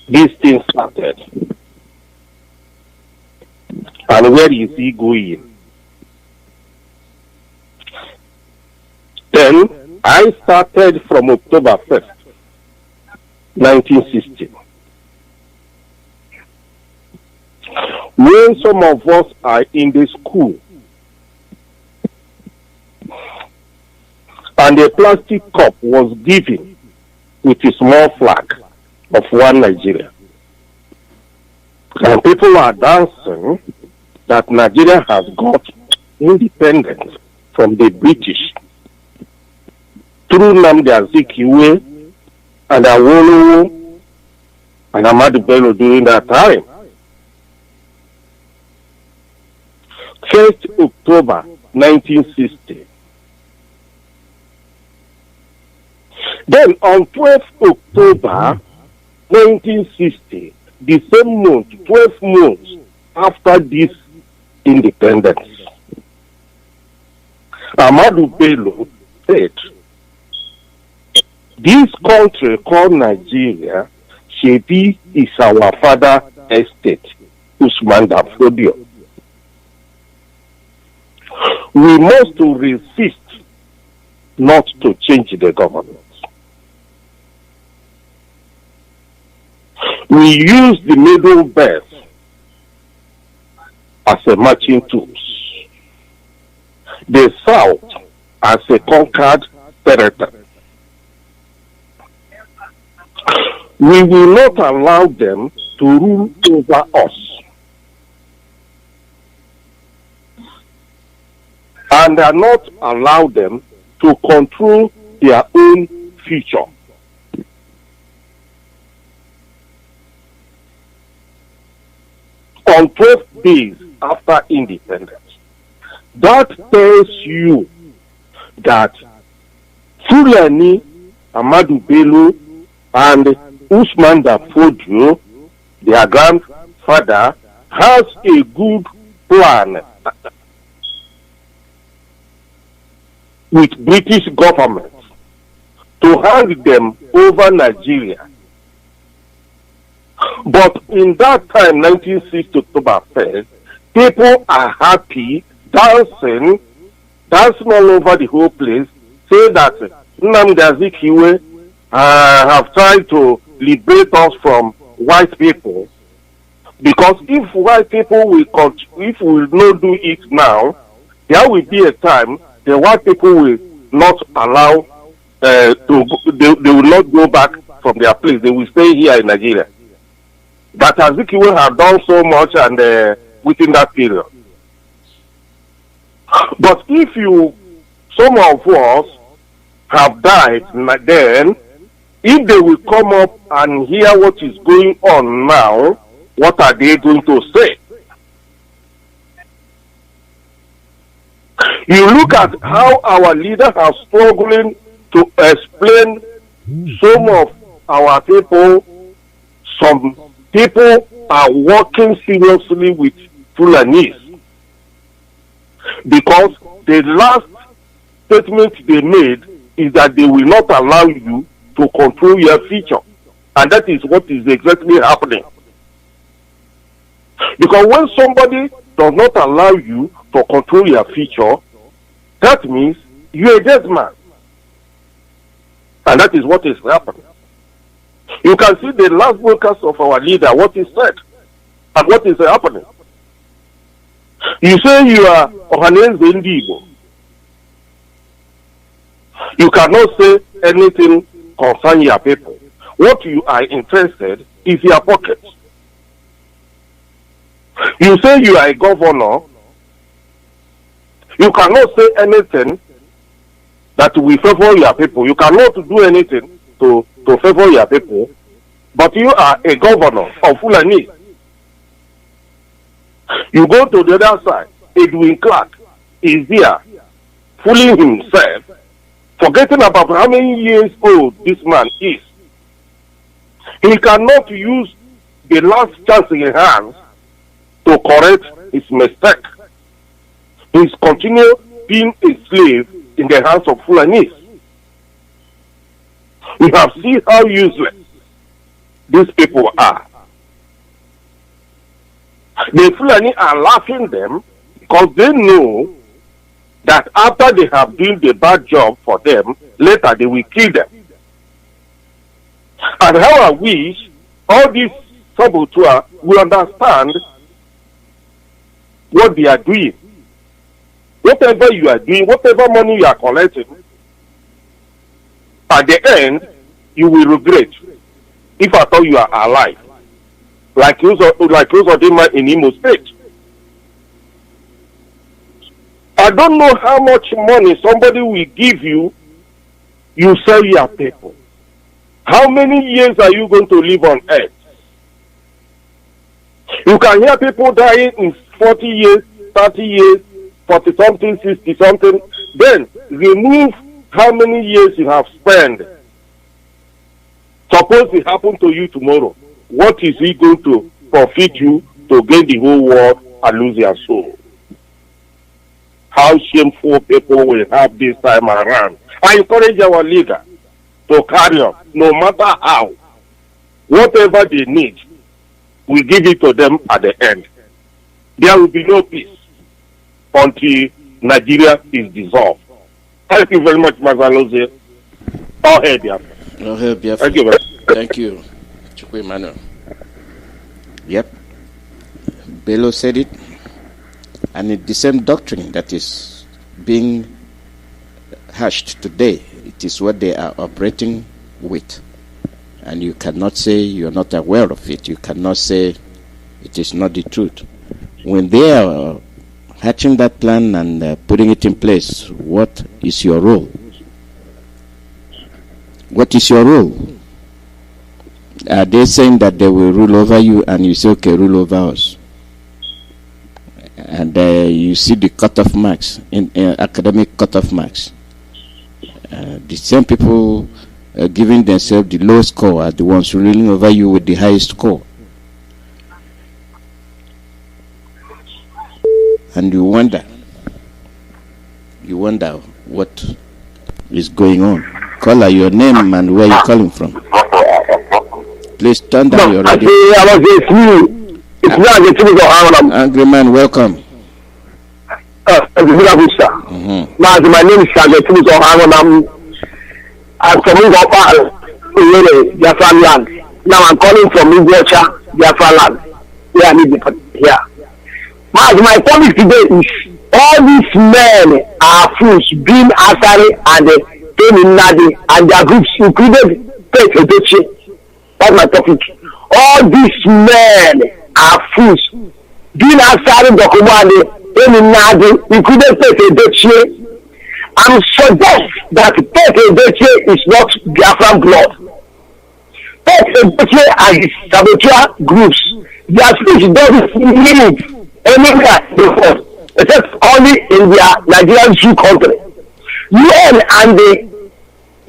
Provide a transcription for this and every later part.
this thing started. And where is he going? Then I started from October 1st, 1960. When some of us are in the school, and a plastic cup was given with a small flag of one Nigeria. And people are dancing that Nigeria has got independence from the British through Nnamdi Azikiwe and Awolowo and Ahmadu Bello during that time. 1st October 1960. Then on 12th October 1960, the same month, 12 months after this independence, Ahmadu Bello said, this country called Nigeria, Shebi is our father estate, Usman Dafodio. We must resist not to change the government. We use the Middle Belt as a marching tools, the South as a conquered territory. We will not allow them to rule over us. And are not allow them to control their own future. On 12 days after independence, that tells you that Fulani, Ahmadu Bello, and Usman Dafodio, their grandfather, has a good plan with British government to hand them over Nigeria. But in that time, 1960 October 1st, people are happy, dancing all over the whole place, say that Nnamdi Azikiwe have tried to liberate us from white people. Because if white people if we will not do it now, there will be a time the white people will not allow they will not go back from their place. They will stay here in Nigeria. That Azikiwe have done so much and within that period. But if some of us have died then, if they will come up and hear what is going on now, what are they going to say? You look at how our leaders are struggling to explain some of our people. Some people are working seriously with Fulanis because the last statement they made is that they will not allow you to control your future. And that is what is exactly happening. Because when somebody does not allow you to control your future, that means you're a dead man. And that is what is happening. You can see the last broadcast of our leader, what he said, and what is happening. You say you are Ohanense Ndibo. You cannot say anything concerning your people. What you are interested is your pocket. You say you are a governor. You cannot say anything that will favor your people. You cannot do anything to favor your people. But you are a governor of Fulani. You go to the other side. Edwin Clark is there, fooling himself, forgetting about how many years old this man is. He cannot use the last chance he has to correct his mistake. He's continue being a slave in the hands of Fulanis. We have seen how useless these people are. The Fulani are laughing them because they know that after they have done the bad job for them, later they will kill them. And how I wish all these saboteurs will understand what they are doing. Whatever you are doing, whatever money you are collecting, at the end, you will regret if I thought you are alive. Like Uzodinma in Imo State. I don't know how much money somebody will give you, you sell your people. How many years are you going to live on earth? You can hear people dying in 40 years, 30 years, 40 something, 60 something. Then remove how many years you have spent. Suppose it happened to you tomorrow. What is he going to profit you to gain the whole world and lose your soul? How shameful people will have this time around. I encourage our leader to carry on, no matter how. Whatever they need, we give it to them at the end. There will be no peace until Nigeria is dissolved. Thank you very much, Mazaloze. All hail Biafra. All hail Biafra. Thank you very much. Thank you, Chukwu Emmanuel. Yep. Bello said it, and it's the same doctrine that is being hashed today. It is what they are operating with. And you cannot say you're not aware of it. You cannot say it is not the truth. When they are hatching that plan and putting it in place, what is your role? What is your role? Are they saying that they will rule over you and you say, okay, rule over us? And you see the cutoff marks, in academic cutoff marks. The same people giving themselves the lowest score are the ones ruling over you with the highest score. And you wonder what is going on. Caller, your name and where you're calling from. Please turn down your radio. Angry man, welcome. My name is Shaggy. I'm from Biafra land. Now I'm calling from Biafra land. Where I live here. My point today is all these men are fools, being Asari and Tony Nadi and their groups, included Pete Edochie. That's my topic. All these men are fools, being Asari Dokumani, Tony Nadi, included Pete Edochie. And suggest that Pete Edochie is not Biafran blood. Pete Edochie and his saboteur groups, their speech doesn't live anywhere before, except only in their Nigerian Jew country. UN and the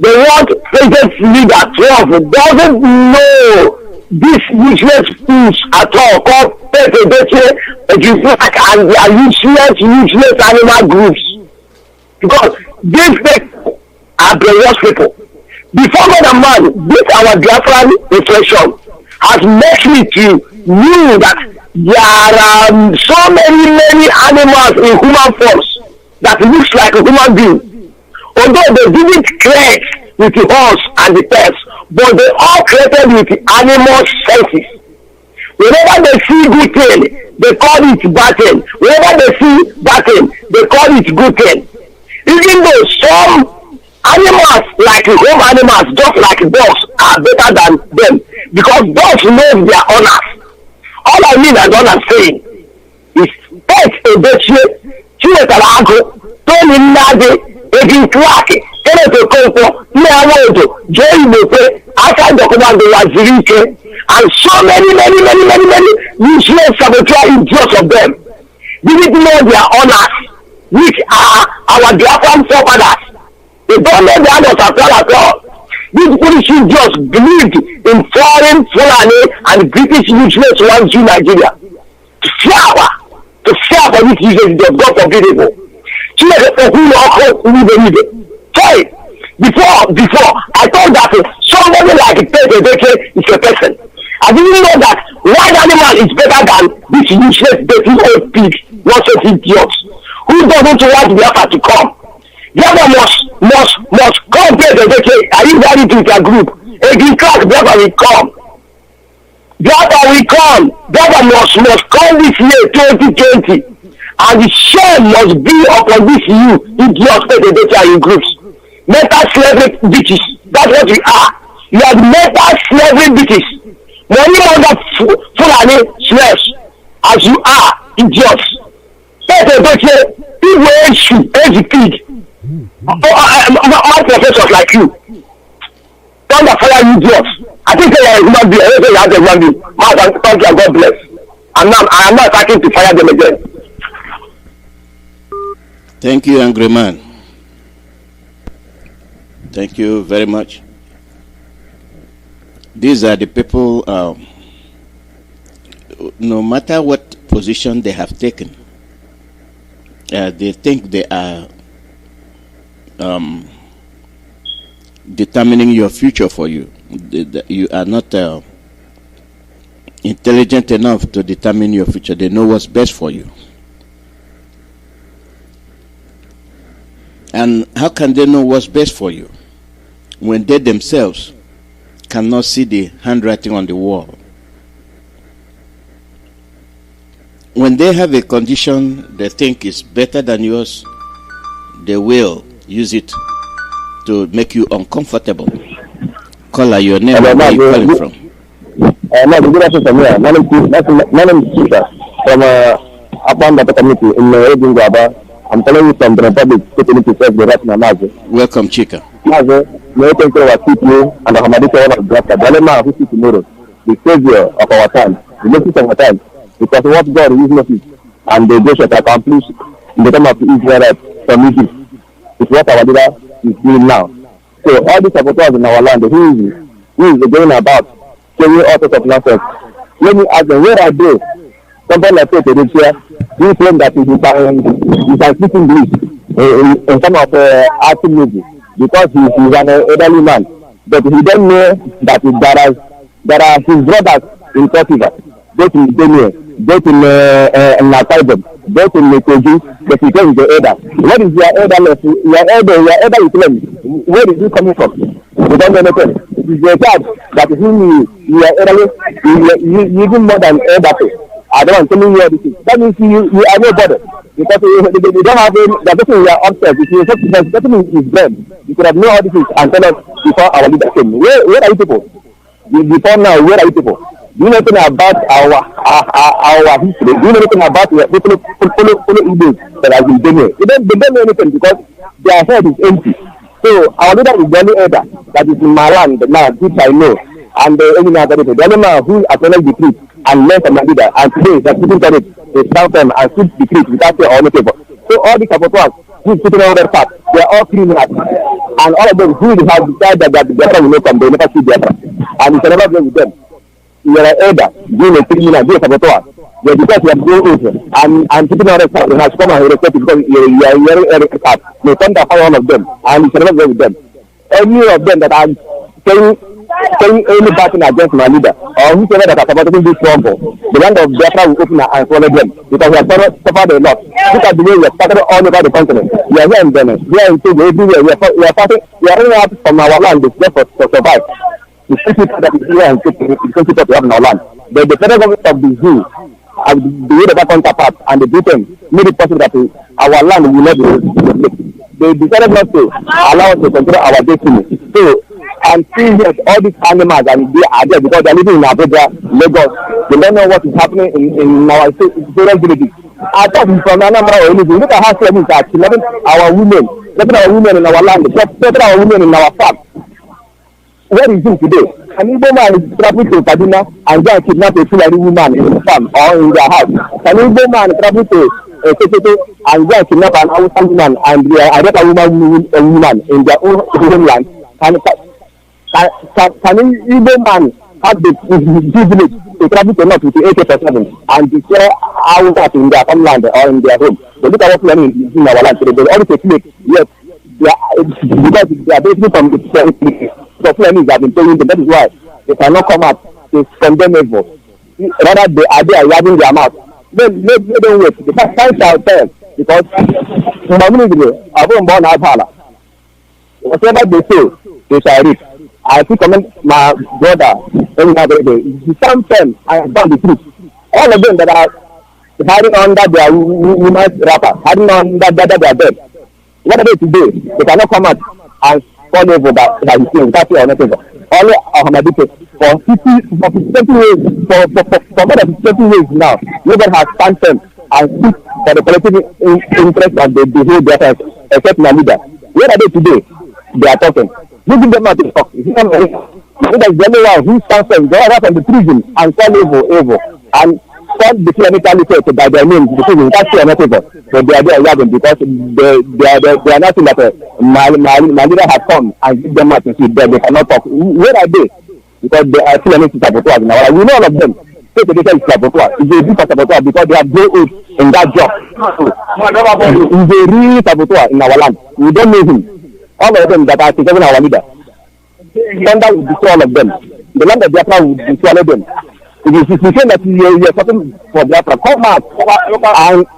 world president leader 12 doesn't know this useless fools at all called Pete Edochie and their useless animal groups. Because these people are brainwashed people. Before God and man, this our Biafran inflation has made me to know that there are so many animals in human forms that looks like a human being. Although they didn't create with the horse and the pets, but they all created with the animal senses. Whenever they see good thing, they call it bad thing. Whenever they see bad thing, they call it good thing. Even though some animals, like home animals, just like dogs, are better than them, because dogs know their owners. All I mean and all I'm saying is Pete Edochie, Chinetalago, Tony Nadi, Edwin Clark, Kenneth Okonkwo, Nyawodo, Joey Mope, Asa Dokumando Wazirike, and so many useless saboteur idiots of them. Didn't know their owners, which are our Biafran forefathers. They don't know their owners at all. These British just believed in foreign Fulani and British useless ones in Nigeria. To fear for this useless job, God forbid it. Sorry, before I thought that somebody like Pete Edochie is a person. I didn't know that wild animal is better than this useless, dirty old pig, nonsense idiots who doesn't want Biafra to come. Biafra must come here and say, are you ready to their group? If you crack, Biafra will come. Biafra will come. Biafra must come this year, 2020. And the shame must be upon this you, idiots, that in groups. Mental slavery bitches. That's what you are. You are mental slavery bitches. Money under Fulani slaves. As you are, idiots. People hate you, hate the pig. My professors like you. Don't fire you idiots. I think they are a human being. I don't think you have a human being. Thank you, God bless. I am not attacking to fire them again. Thank you, Angry Man. Thank you very much. These are the people, no matter what position they have taken, they think they are determining your future for you. You are not intelligent enough to determine your future. They know what's best for you. And how can they know what's best for you when they themselves cannot see the handwriting on the wall? When they have a condition they think is better than yours, they will use it to make you uncomfortable. Call your name and where you calling from. Good afternoon. My name is Chica from Abanda community in Edinburgh. I'm telling you from the Republic, taking to serve the Rapture Maze. Welcome, Chica. Maze, may I thank you our people and the Hamadita one of Biafra, the Lema who see tomorrow, the savior of our time, the message of our time, because what God is Moses and the grace that accomplished in the time of Israel from Egypt is what our leader is doing now. So all these supporters in our land, who is going about saying all sorts of nonsense. Let me ask them, where are they? Somebody like Peter here, he claimed that he can speak English in some of art movies because he's an elderly man. But he don't know that there are his brothers in Portugal, both in Benue, both in Nakaibon, both in Mekoji, but he claims the elder. What is your elder? Your elder you claim. Where is he coming from? You don't know anything. It is your dad that you are elderly, you even more than elder. I don't want to tell you all this. That means you are nobody. Because you don't have the person you are upset. If you the person is dead, you could have known all this and tell us before our leader came. Where are you people? Before now, where are you people? Do you know anything about our history? Do you know anything about the follow Igbos that has been here? They don't know anything because their head is empty. So our leader is the only elder that is in my land now, which I know. And the only man who acknowledged the truth and learned from my leader, and today they're putting on it, they stand firm and speak the truth without saying any paper. So all these supporters who putting on their part, they are all criminals. And all of them who have decided that the Biafra will not come, they will never see Biafra. And you can never go with them. You are an elder, being a criminal, being a supporter. Yeah, because you have grown over and putting on their part, they have come and respect because you are wearing a part. They come to follow all of them, and you can never go with them. Any of them that are saying any battle against my leader or whoever that are supporting this trouble, the land of Biafra will open and follow them because we have suffered a lot. Look at the way we have started all over the continent. We are here in Benin, we are in Togo, everywhere. We are running out from our land just to survive. The people that is here and the people we have in our land. But the federal government of the zoo, the way that counterpart and the Britain made it possible that our land will not be. They decided not to allow us to control our destiny. So, and see yes, all these animals and they are there because they are living in Abuja, Lagos. They don't know what is happening in our rural villages. I thought from Anambra or anything. Look at how slaves are killing our women in our land, killing our women in our farm. Where is it today? An Igbo man is traveling to Kaduna and go and kidnap a Fulani woman in the farm or in their house. An Igbo man is traveling to Sokoto and go and kidnap an Hausa woman and a woman in their own homeland. Can an Igbo man have the privilege to travel to North with the AK-47 and destroy houses in their homeland or in their home? So look at what's happening in our land today. They always take yes, because they are basically from the so Fulanis have been telling them that is why they cannot come out is condemnable. Rather, they are having their mouth. Let them wait. The time shall tell. Because whatever they say, they shall reap. I see comment my brother every day. The same time I have done the truth. All of them that are hiding under their women's wrapper, hiding under their bed. What are they today? They cannot come out and fall over that you see without or nothing. Only Ahmadite for 20 years, for more than 20 years now, nobody has stand firm and speak for the collective interest of the whole Biafra except Namida. Where are they today? They are talking. You give them out to talk. If you come here, that's the only one who stands firm. They are from the prison and call evil. And call the clinically by their names, the prison, that's still nothing. So they are there yabbing because they are nothing that my leader has come and give them out to see them. They cannot talk. Where are they? Because they are still anything saboteur now. We know all of them. Take the data is saboteur. It's a real saboteur because they have grown old in that job. It's a real saboteur in our land. We don't know him. All of them that are taking our leader. Thunder will destroy all of them. The land of Biafra will destroy them. It is the same that you are talking for Biafra. Come out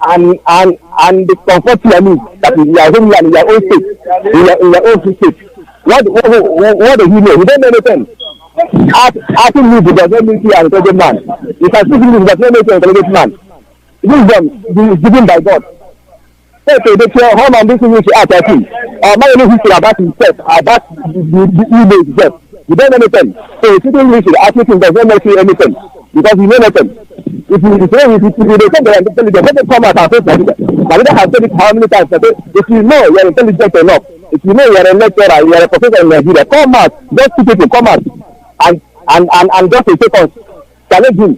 and comfort you that in your homeland, in your own state, in your own state. What do you know? You don't know anything. Asking me because let me see an intelligent man. You can speak English but let me see an intelligent man. Wisdom is given by God. Okay, they tell how man this English art I think. My only history about himself, about the image himself. You don't know anything. So you speak English, asking does not make you anything. Because you know nothing. If you say if you say they are intelligent, let them come out and face my leader has said it how many times. If you know you are intelligent enough, if you know you are a lecturer, you are a professor in Nigeria, come out, just two people come out and just a second challenge him.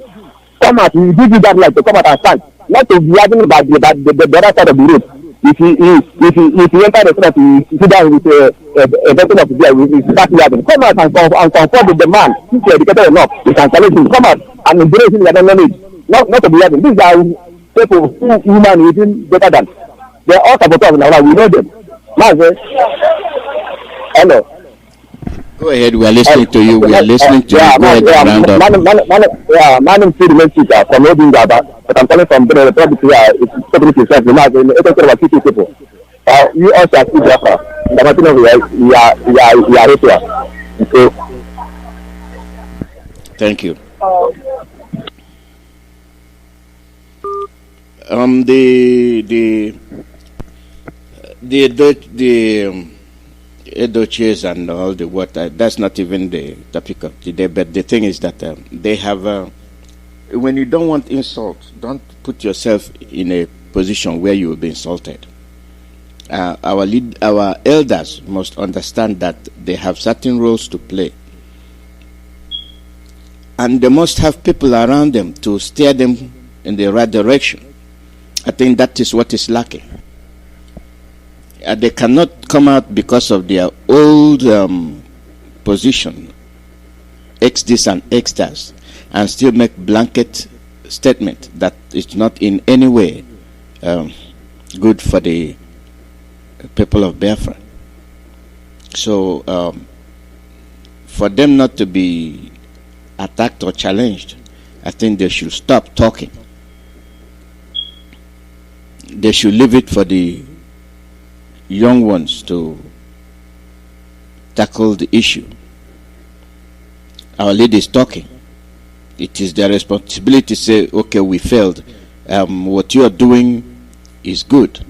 Come out, we give you that right to come out and stand. Not to be having by the other side of the road. If you enter the restaurant, you sit down with a bottle of beer, you start having. Come out and confront with the man. If you are educated enough, you can challenge him. Come out and embrace him like knowledge. Not to be having. These are people who human within better than. They are all saboteurs now. We know them. Hello. Go ahead, we are listening to you. We are listening to you. Go ahead and round up. My name is Freedom Teacher from Odingaba, but I'm calling from the public here. It's totally percent. It's people. You also are Biafra. The Martin we are here. Okay. Thank you. The Edoches and all the water, that's not even the topic of today, but the thing is that they have, when you don't want insult, don't put yourself in a position where you will be insulted. Our elders must understand that they have certain roles to play. And they must have people around them to steer them in the right direction. I think that is what is lacking. They cannot come out because of their old position, X this and X that, and still make blanket statement that is not in any way good for the people of Biafra. So for them not to be attacked or challenged, I think they should stop talking. They should leave it for the young ones to tackle the issue. Our leader is talking. It is their responsibility to say, okay, we failed. What you are doing is good.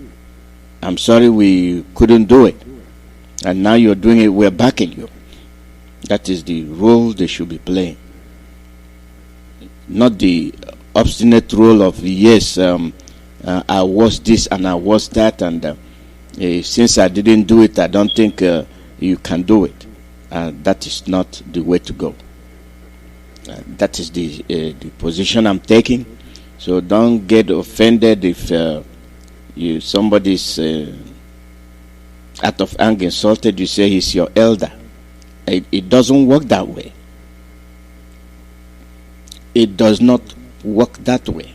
I'm sorry we couldn't do it. And now you're doing it, we're backing you. That is the role they should be playing. Not the obstinate role of, yes, I was this and I was that, and since I didn't do it, I don't think you can do it. That is not the way to go. That is the position I'm taking. So don't get offended if somebody's out of anger insulted. You say he's your elder. It doesn't work that way. It does not work that way.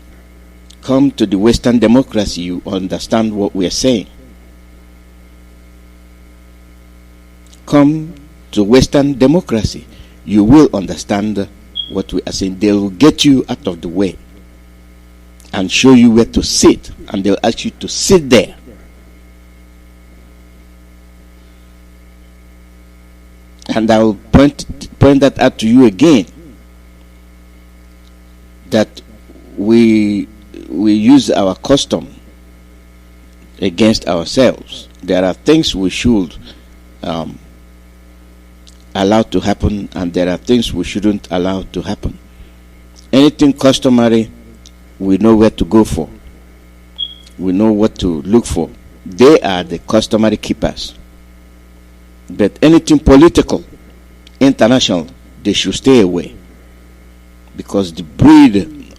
Come to the Western democracy, you understand what we are saying. Come to Western democracy, you will understand what we are saying. They will get you out of the way and show you where to sit, and they'll ask you to sit there. And I will point that out to you again, that we use our custom against ourselves. There are things we should allow to happen, and there are things we shouldn't allow to happen. Anything customary, we know where to go for. We know what to look for. They are the customary keepers. But anything political, international, they should stay away, because the breed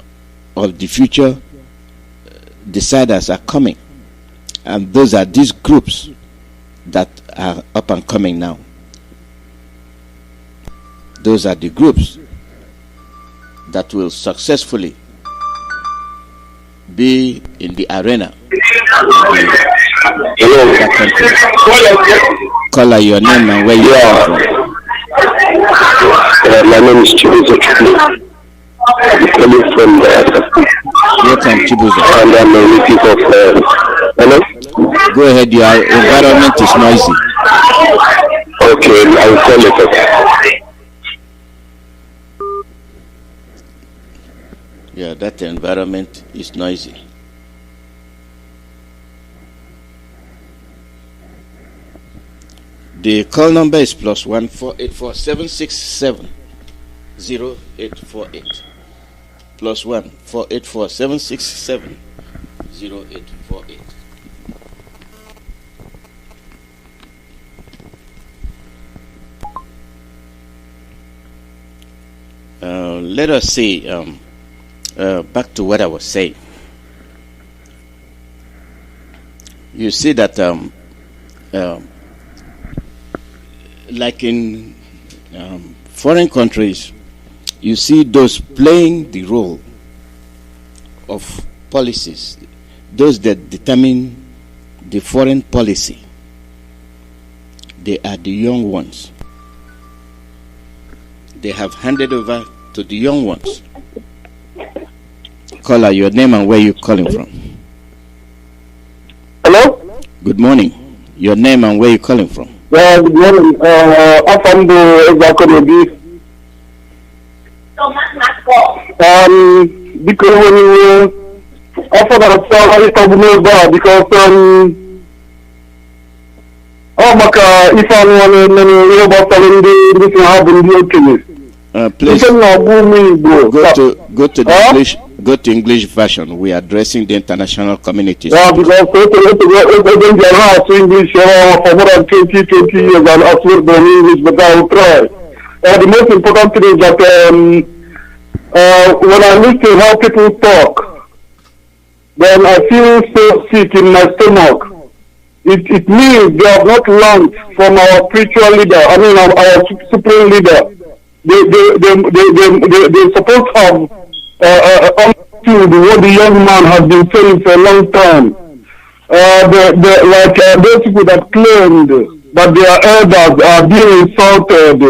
of the future deciders are coming, and those are these groups that are up and coming now. Those are the groups that will successfully be in the arena. Caller, your name and where you are from. My name is Chibuzo. I'm calling from Welcome, Chibuzo. and I'm a native of hello? Go ahead, your environment is noisy. Okay, I will call later. Yeah, that environment is noisy. The call number is +1 484 767 0848. +1 484 767 0848. Let us see. Back to what I was saying. You see that like in foreign countries, you see those playing the role of policies, those that determine the foreign policy. They are the young ones. They have handed over to the young ones. Caller, your name and where you calling from. Hello? Good morning. Your name and where you calling from. Yeah, good morning. I'm from the Executive. Because when you offer that because if I want to about telling this happened Please go to the English. Go to English version. We are addressing the international community. Yeah, because English for more than 20 years and I've worked on English, but I will try. The most important thing is that when I listen to how people talk, then I feel so sick in my stomach. It means they have not learned from our spiritual leader, our supreme leader. They supposed to have understood what the young man has been saying for a long time. Those people that claimed that their elders are being insulted.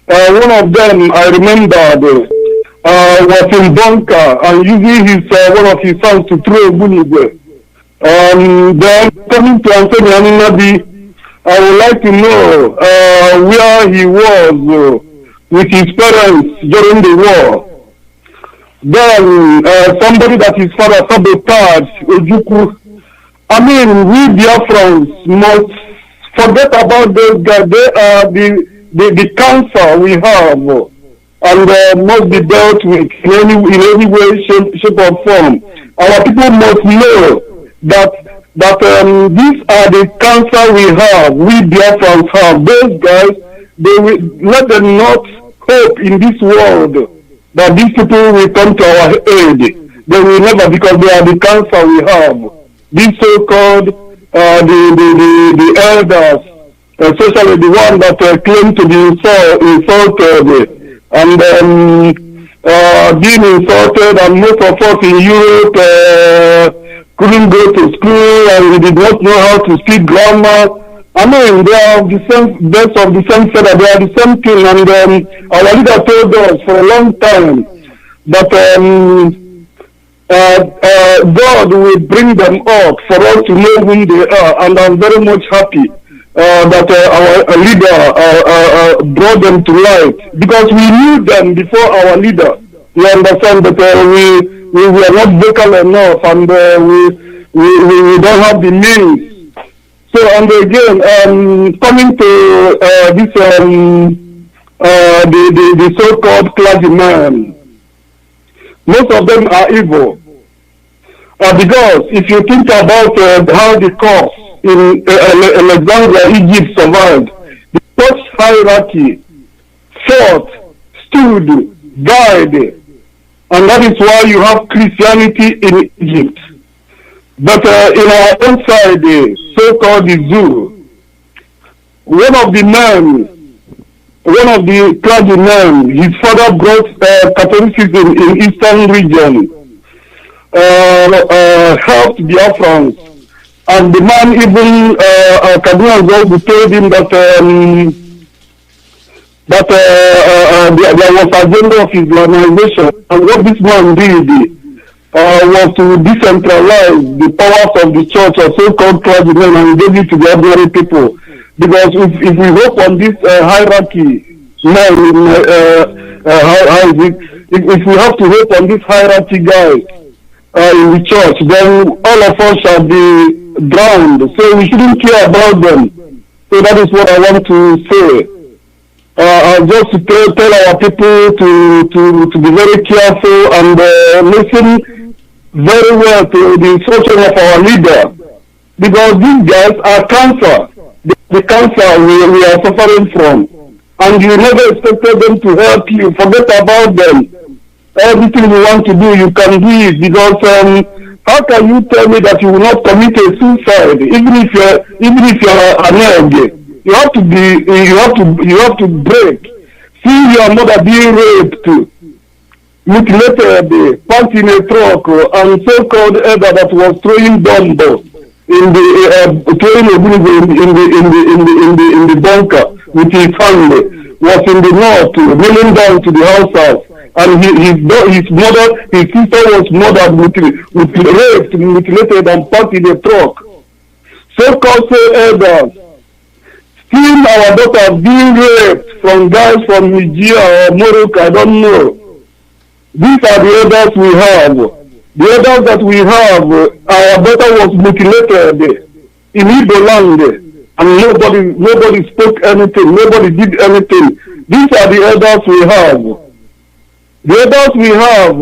One of them, I remembered, was in bunker and using his one of his sons to throw a bullet. Then coming to Anthony Aminabi, I would like to know where he was with his parents during the war. Then somebody that his father sabotaged, Ojuku. We Biafrans must forget about those guys. They are the cancer we have, and must be dealt with in any way, shape or form. Our people must know that these are the cancer we have. We Biafrans have. Those guys, they will let them not hope in this world that these people will come to our aid. They will never, because they are the cancer we have. These so-called the elders, especially the one that claim to be insulted and being insulted, and most of us in Europe couldn't go to school and we did not know how to speak grammar. I mean, they are of the same, best of the same feather. They are the same thing. And our leader told us for a long time that God will bring them up for us to know who they are. And I'm very much happy that our leader brought them to light, because we knew them before our leader. You understand that we were not vocal enough, and we don't have the means. So, and again, coming to this the so-called clergyman, most of them are evil. Because if you think about how the course in Alexandria, Egypt survived, the church hierarchy fought, stood, died, and that is why you have Christianity in Egypt. But in our own side, the so-called the zoo, one of the clergymen, his father brought Catholicism in Eastern region, helped Biafrans, and the man even Kaduna also told him that there was agenda of Islamization, and what this man did was to decentralize the powers of the church or so-called clergymen and give it to the ordinary people. Because if we hope on this hierarchy, if we have to hope on this hierarchy guy in the church, then all of us shall be drowned. So we shouldn't care about them. So that is what I want to say. Just to tell our people to be very careful and listen very well to the instruction of our leader, because these guys are cancer. The cancer we are suffering from, and you never expected them to help you. Forget about them. Everything you want to do, you can do it, because how can you tell me that you will not commit a suicide even if you're an egg? You have to break. See your mother being raped, mutilated, parked in a truck, and so-called elder that was throwing bomb in the bunker with his family was in the north, kneeling down to the house, and his sister was murdered, raped, mutilated, and parked in a truck. So-called elders. Seeing our daughters being raped from guys from Nigeria or Morocco, I don't know. These are the elders we have. The elders that we have, our daughter was mutilated in Igbo land, and nobody spoke anything, nobody did anything. These are the elders we have. The elders we have,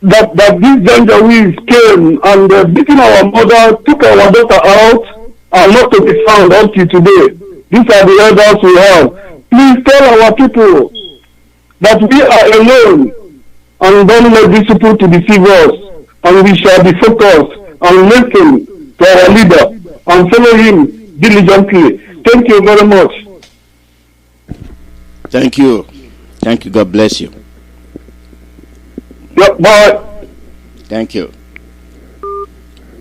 that these Janjaweeds came and beating our mother, took our daughter out, and not to be found until today. These are the elders we have. Please tell our people that we are alone, and don't let these people to deceive us, and we shall be focused and listen to our leader and follow him diligently. Thank you very much. Thank you. Thank you. God bless you. Yeah, bye. Thank you.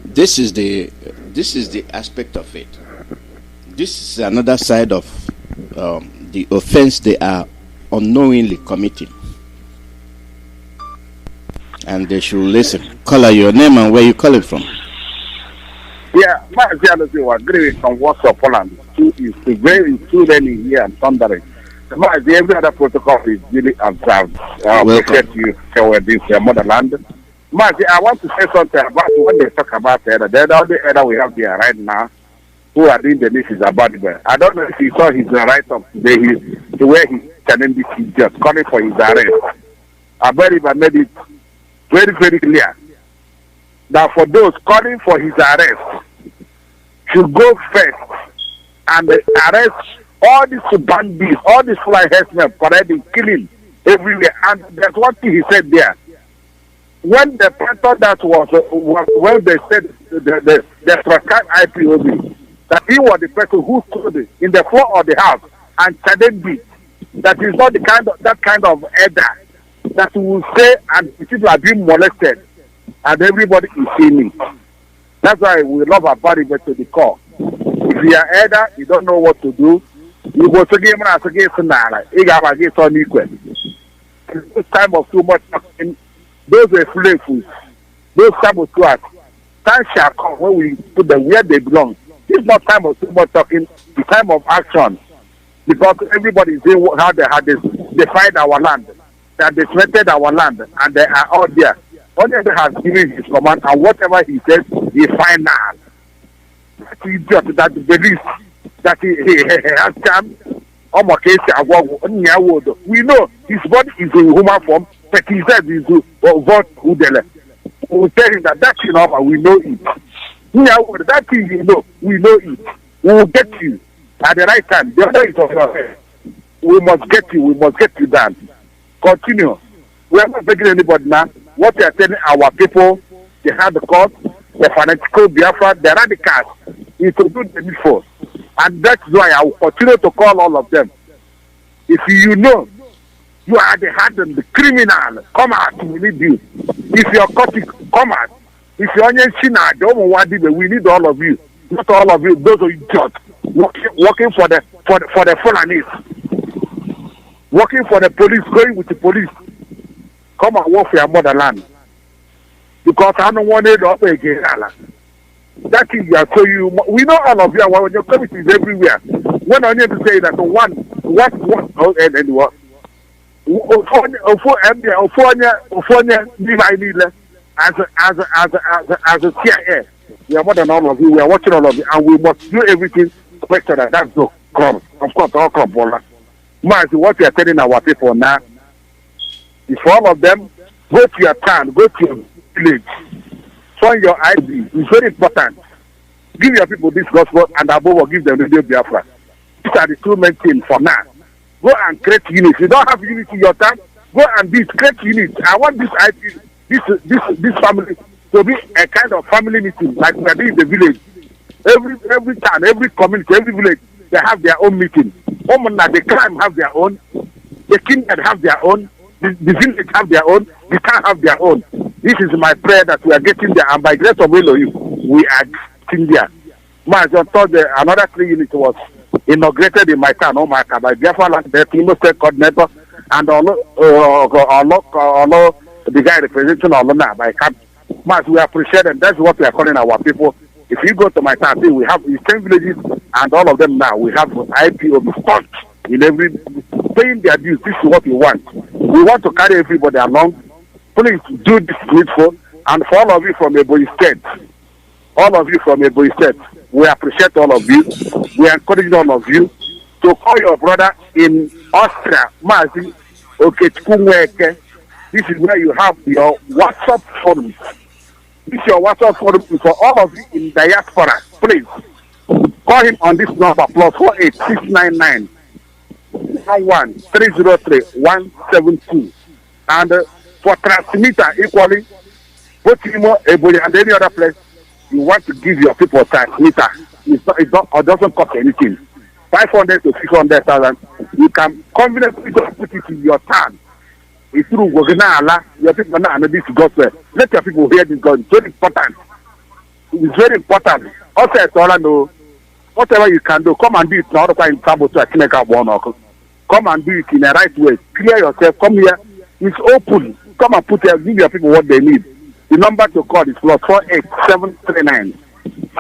This is the aspect of it. This is another side of the offense they are unknowingly committing, and they should listen. Call your name and where you call it from. Yeah, my jealousy was great from Warsaw, Poland. It's very raining here and thundering. Every other protocol is really observed. Appreciate you for this motherland. I want to say something about when they talk about the only elder we have there right now who are doing the news is about it. I don't know if you saw his write-up today, the way he's telling this, he's just calling for his arrest. I believe I made it very, very clear that for those calling for his arrest should go first and arrest all these bandits, all these fly herdsmen, parading, killing everywhere. And there's one thing he said there. When the person that was when they said the prescribed IPOB, that he was the person who stood in the floor of the house and challenged it, that is not that kind of elder that will say and people are being molested and everybody is seeing it. That's why we love our body to the core. If are either you don't know what to do, you go to game and against Nala, against unequal. This time of too much talking, those were flavors, those saboteurs. Time shall come when we put them where they belong. This is not time of too much talking, the time of action. Because everybody is doing how they had this, they fight our land, that they threatened our land, and they are out there. Only has given his command, and whatever he says, he final. That idiot that believes that he has come. We know his body is in human form, but he says he's what Udele. We tell him that thing over, we know it. That thing you know, we know it. We will get you at the right time. The other is of your head. We must get you down. Continue. We are not begging anybody now. What they are telling our people, they have the cause, the fanatical Biafra, the radicals, is to do the needful. And that's why I will continue to call all of them. If you know you are the hardened, the criminal, come out, we need you. If you are caught, come out. If you are in China, we need all of you. Not all of you, those are idiots. Working for the Fulanis. Working for the police, going with the police. Come and work for your motherland. Because I don't want it up again. That is so you. We know all of you. When your committee is everywhere. When I need to say that what and what. As a CIA, we are more than all of you. We are watching all of you, and we must do everything to make sure that that's no crime. Of course, all crime. What we are telling our people now is for all of them. Go to your town. Go to your village. Find your ID. It's very important. Give your people this gospel, and above all, give them Radio Biafra. These are the two main things for now. Go and create units. You don't have unity in your town. Go and create units. I want this ID, this family to be a kind of family meeting, like we are doing in the village. Every town, every community, every village, they have their own meeting. The crime have their own. The kingdom have their own. The village have their own. The town have their own. This is my prayer that we are getting there, and by grace of Elohim, we are getting there. I thought another 3 units was inaugurated in my town, by Biafra land, the Timo State Coordinator, and all the guy representing all now by camp. We appreciate them. That's what we are calling our people. If you go to my town, see, we have 10 villages, and all of them now, we have IPO stuck in every, paying their dues. This is what we want. We want to carry everybody along. Please do this needful, and for all of you from Ebonyi State, we appreciate all of you. We encourage all of you to call your brother in Austria, Mazi Okechkumweke. This is where you have your WhatsApp forums. This is your WhatsApp forum for all of you in diaspora. Please call him on this number +48699 303 and for transmitter equally, both Imo, Ebonyi, and any other place, you want to give your people transmitter. It doesn't cost anything. 500 to 600,000. You can conveniently just put it in your town. It's through Goganala. Your people now know this gospel. Let your people hear this God. It's very important. It's very important. Also, it's all I know. Whatever you can do, come and do it. Not in trouble to come and do it in the right way. Clear yourself. Come here. It's open. Come and give your people what they need. The number to call is +48739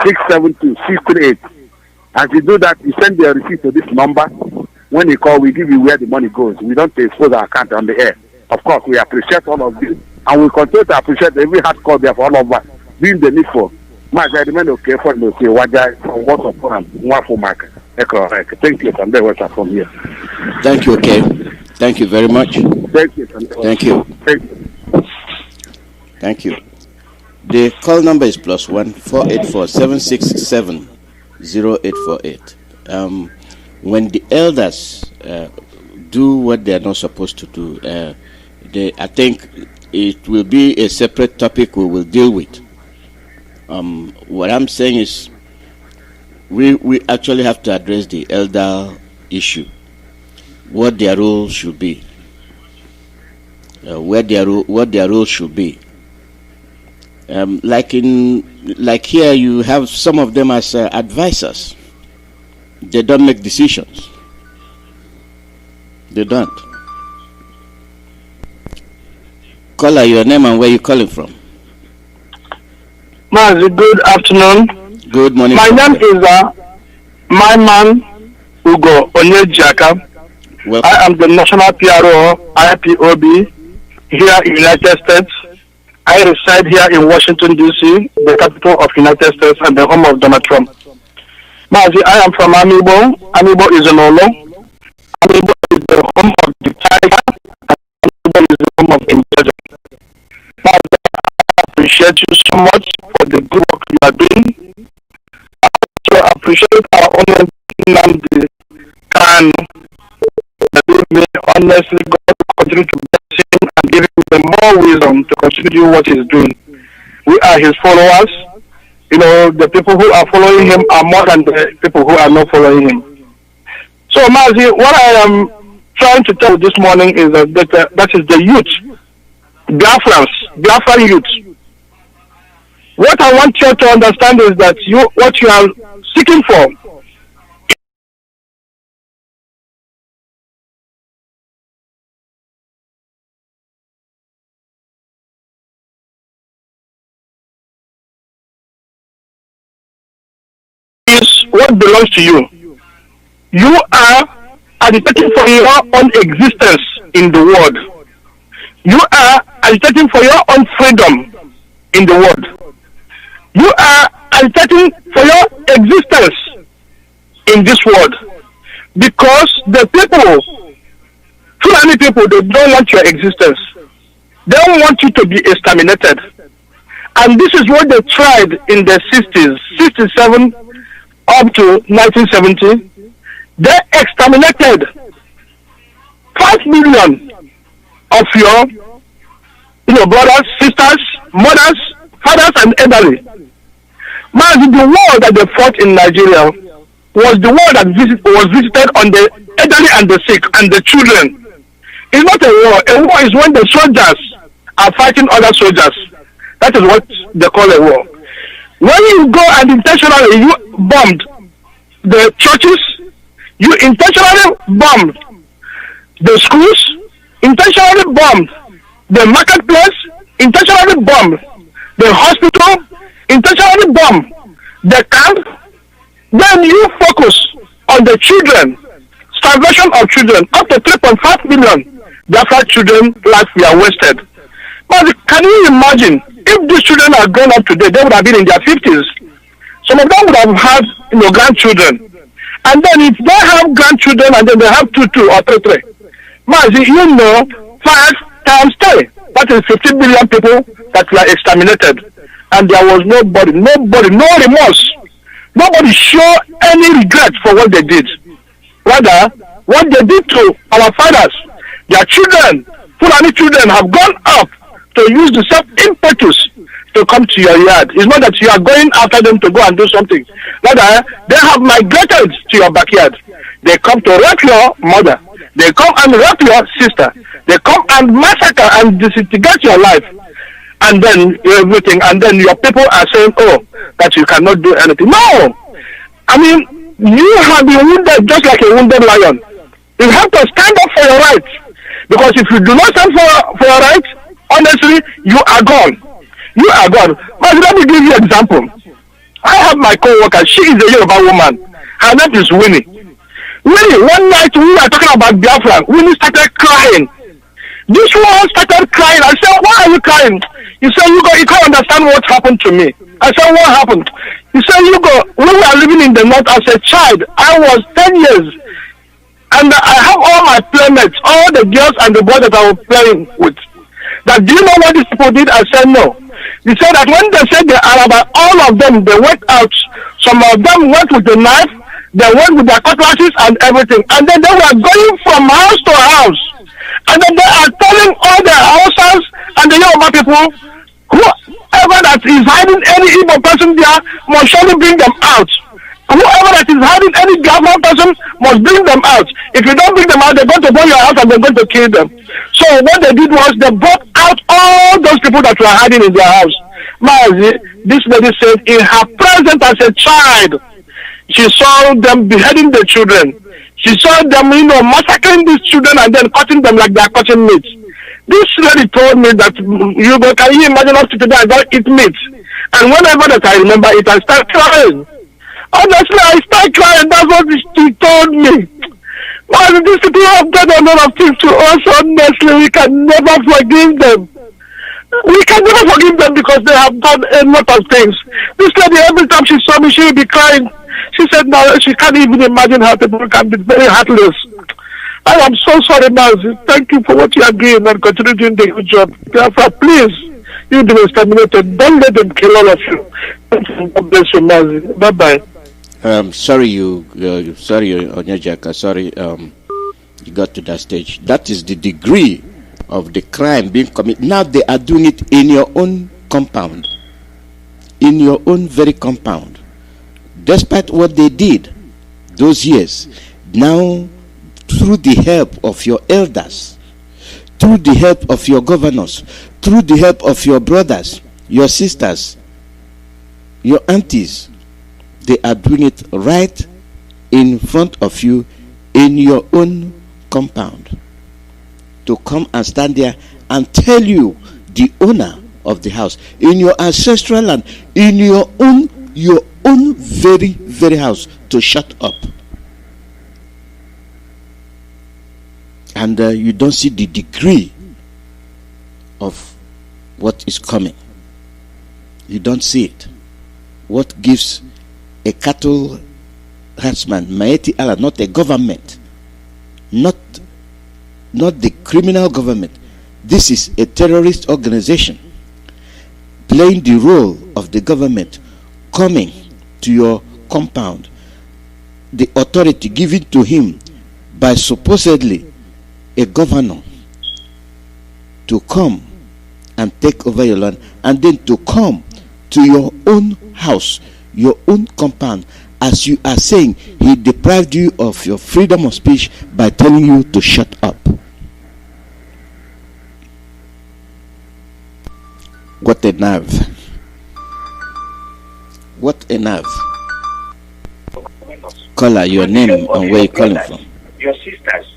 672 638. As you do that, you send your receipt to this number. When you call, we give you where the money goes. We don't expose our account on the air. Of course, we appreciate all of you, and we continue to appreciate every hard call there for all of us doing the needful. I remain okay for you. Thank you, and there was from here. Thank you, okay. Thank you very much. Thank you. Thank you. Thank you. Thank you. The call number is +1 484 767 0848. When the elders do what they are not supposed to do, I think it will be a separate topic we will deal with. What I'm saying is we actually have to address the elder issue, what their role should be, what their role should be. Like here, you have some of them as advisors. They don't make decisions. They don't. Caller, your name and where you calling from? Mazi, good afternoon. Good morning. My name is my man Ugo Onyejaka. I am the national PRO Ipob here in United States. I reside here in Washington DC, the capital of United States and the home of Donald Trump. Mazi, I am from Amibo. Amibo is an Olo. Amibo is the home of the tiger. Amibo is the home of intelligence. Mazi, I appreciate you so much for the good work you are doing. I also appreciate our own Nnamdi Kanu. Honestly, God will continue to bless him and give him more wisdom to continue to do what he's doing. We are his followers. You know, the people who are following him are more than the people who are not following him. So, Mazi, what I am trying to tell this morning is that is the youth, Biafran youth. What I want you to understand is that what you are seeking for is what belongs to you. You are agitating for your own existence in the world. You are agitating for your own freedom in the world. You are agitating for your existence in this world. Because the people, too many people, they don't want your existence. They don't want you to be exterminated. And this is what they tried in the 60s, 67 up to 1970. They exterminated 5 million of your brothers, sisters, mothers, fathers, and elderly. Man, the war that they fought in Nigeria was the war that was visited on the elderly and the sick and the children. It's not a war. A war is when the soldiers are fighting other soldiers. That is what they call a war. When you go and intentionally you bombed the churches, you intentionally bombed the schools, intentionally bombed the marketplace, intentionally bombed the hospital, intentionally bombed the camp, then you focus on the children, starvation of children. Up to 3.5 million Biafra children lives were wasted. But can you imagine if these children are grown up today, they would have been in their 50s. Some of them would have had grandchildren. And then if they have grandchildren and then they have two or three. Mazi, 5 times 3. That is 50 billion people that were exterminated. And there was nobody, no remorse. Nobody show any regret for what they did. Rather, what they did to our fathers, their children, Fulani children have gone up to use the same impetus to come to your yard. It's not that you are going after them to go and do something. Rather, they have migrated to your backyard. They come to rape your mother. They come and rape your sister. They come and massacre and disintegrate your life. And then everything. And then your people are saying, oh, that you cannot do anything. No! I mean, you have been wounded just like a wounded lion. You have to stand up for your rights. Because if you do not stand for your rights, honestly, you are gone. You are gone. But let me give you an example. I have my co-worker. She is a Yoruba woman. Her name is Winnie. Winnie, one night we were talking about Biafra. Winnie started crying. This woman started crying. I said, why are you crying? He said, you can't understand what happened to me. I said, what happened? He said, when we were living in the north as a child, I was 10 years. And I have all my playmates, all the girls and the boys that I was playing with. That, do you know what these people did? I said, no. He said that when they said the Arab, all of them, they went out. Some of them went with the knife, they went with their cutlasses and everything. And then they were going from house to house. And then they are telling all the houses and the Yoruba people, whoever that is hiding any evil person there must surely bring them out. Whoever that is hiding any government person must bring them out. If you don't bring them out, they're going to burn your house and they're going to kill them. So what they did was they brought out all those people that were hiding in their house. Mazi, this lady said in her presence as a child, She saw them beheading the children. She saw them, massacring these children and then cutting them like they are cutting meat. This lady told me that, can you imagine us today I don't eat meat? And whenever that I remember it, I start crying. Honestly, I start crying. That's what she told me. Why these people have done a lot of things to us? Honestly, we can never forgive them. We can never forgive them because they have done a lot of things. This lady, every time she saw me, she would be crying. She said, no, she can't even imagine how people can be very heartless. I am so sorry, Mazi. Thank you for what you are doing and continue doing the good job. Therefore, please, you the exterminated. Don't let them kill all of you. God bless you, Mazi. Bye-bye. Sorry, Onyejaka. Sorry, you got to that stage. That is the degree of the crime being committed. Now they are doing it in your own compound, in your own very compound. Despite what they did those years, now through the help of your elders, through the help of your governors, through the help of your brothers, your sisters, your aunties, they are doing it right in front of you in your own compound. To come and stand there and tell you, the owner of the house, in your ancestral land, in your own very, very house, to shut up. And you don't see the degree of what is coming. You don't see it. What gives a cattle herdsman, Maeti Allah, not a government, not the criminal government. This is a terrorist organization playing the role of the government, coming to your compound, the authority given to him by supposedly a governor to come and take over your land, and then to come to your own house, your own compound, as you are saying he deprived you of your freedom of speech by telling you to shut up. What a nerve. What a nerve. Caller, your name and where you calling from. Your sisters,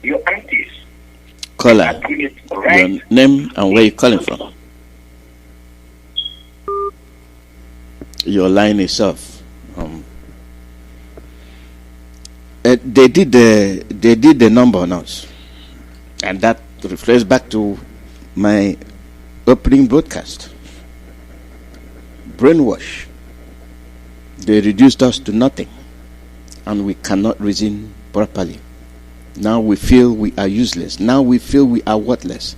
your aunties. Caller, your name and where you calling from. Your line is off. They did the number on us, and that reflects back to my opening broadcast. Brainwash. They reduced us to nothing, and we cannot reason properly. Now we feel we are useless. Now we feel we are worthless.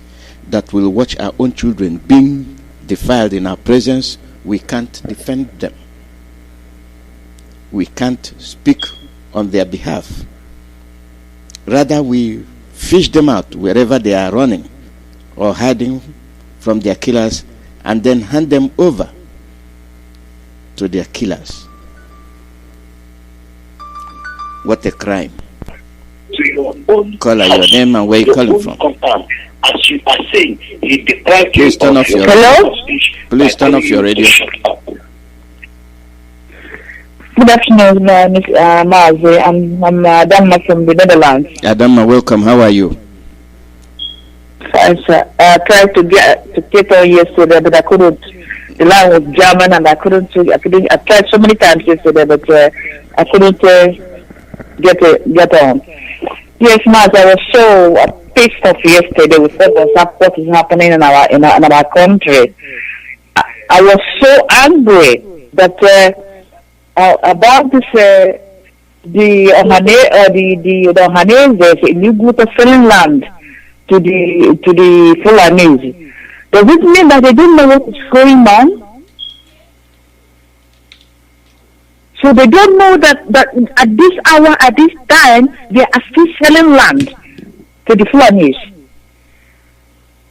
That we'll watch our own children being defiled in our presence. We can't defend them. We can't speak on their behalf. Rather, we fish them out wherever they are running or hiding from their killers, and then hand them over to their killers. What a crime. To your own Caller, your name and where you calling from. Compound. As you are saying, he deprived Please you turn of off your your speech. Please turn off your radio. Good afternoon, Ms. Mazi. I'm Adama from the Netherlands. Adama, welcome. How are you? Fine, sir. I tried to get on yesterday, but I couldn't. The line was German, and I couldn't. I tried so many times yesterday, but I couldn't get on. Yes, Mazi, I was so pissed off yesterday with what is happening in our country. I was so angry that. About this, the Ohaneses in Uguta selling land to the Fulanese. Does it mean that they don't know what is going on? So they don't know that at this hour, at this time, they are still selling land to the Fulanese.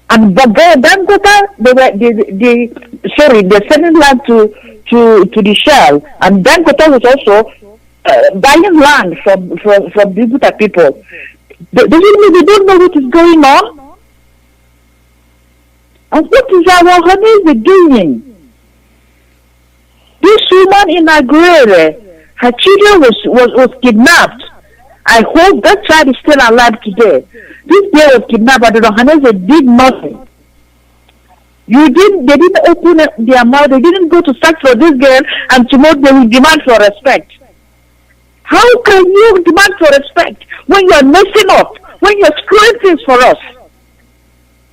And Dangota, they're selling land to the Shell, and Dangota was also buying land from the Buta people. Doesn't mean they don't know what is going on? And what is our Hanese doing? This woman in Aguirre, Her children was kidnapped. I hope that child is still alive today. This girl was kidnapped, but the Ohanese did nothing. They didn't open their mouth, they didn't go to search for this girl, and tomorrow they will demand for respect. How can you demand for respect when you're messing up, when you're screwing things for us?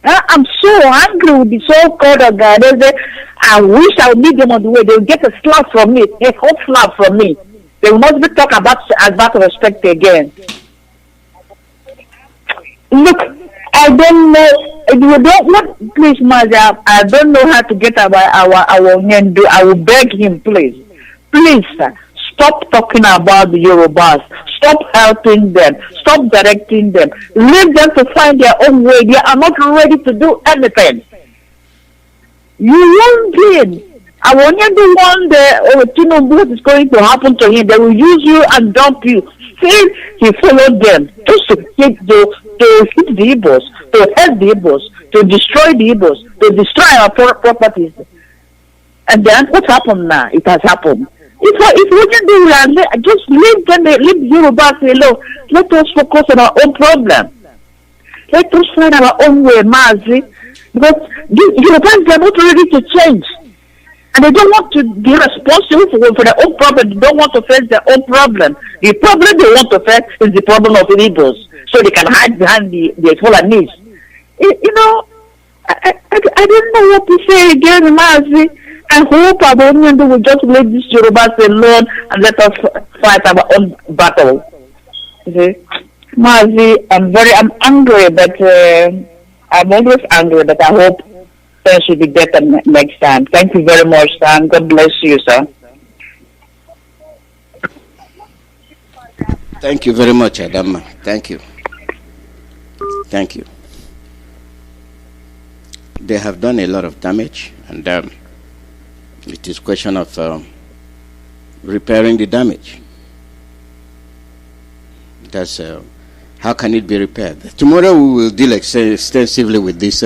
I'm so angry with the so-called Oganese. I wish I would meet them on the way. They will get a slap from me, a hot slap from me. They will not be talk about respect again. Look, I don't know. Please, Maja, I don't know how to get our Nyendu. I will beg him, please, sir, stop talking about the Yorubas. Stop helping them. Stop directing them. Leave them to find their own way. They are not ready to do anything. You won't win. I want you to wonder what is going to happen to him. They will use you and dump you. See, he followed them to hit the Igbos, to help the Igbos, to destroy the Igbos, to destroy our properties. And then what happened now? It has happened. If we can do that, just leave Yorubas alone. Let us focus on our own problem. Let us find our own way, Mazi. Because the Yorubas are not ready to change. And they don't want to be responsible for their own problem. They don't want to face their own problem. The problem they want to face is the problem of the Igbos. So they can hide behind the Fulanese. I don't know what to say again, Mazi. I hope Abonyandu will just leave these Yorubas alone and let us fight our own battle. Okay? Mazi, I'm angry, but I'm always angry, but I hope things should be better next time. Thank you very much, sir. God bless you, sir. Thank you very much, Adama. Thank you. Thank you. They have done a lot of damage, and it is a question of repairing the damage. That's how can it be repaired? Tomorrow we will deal extensively with this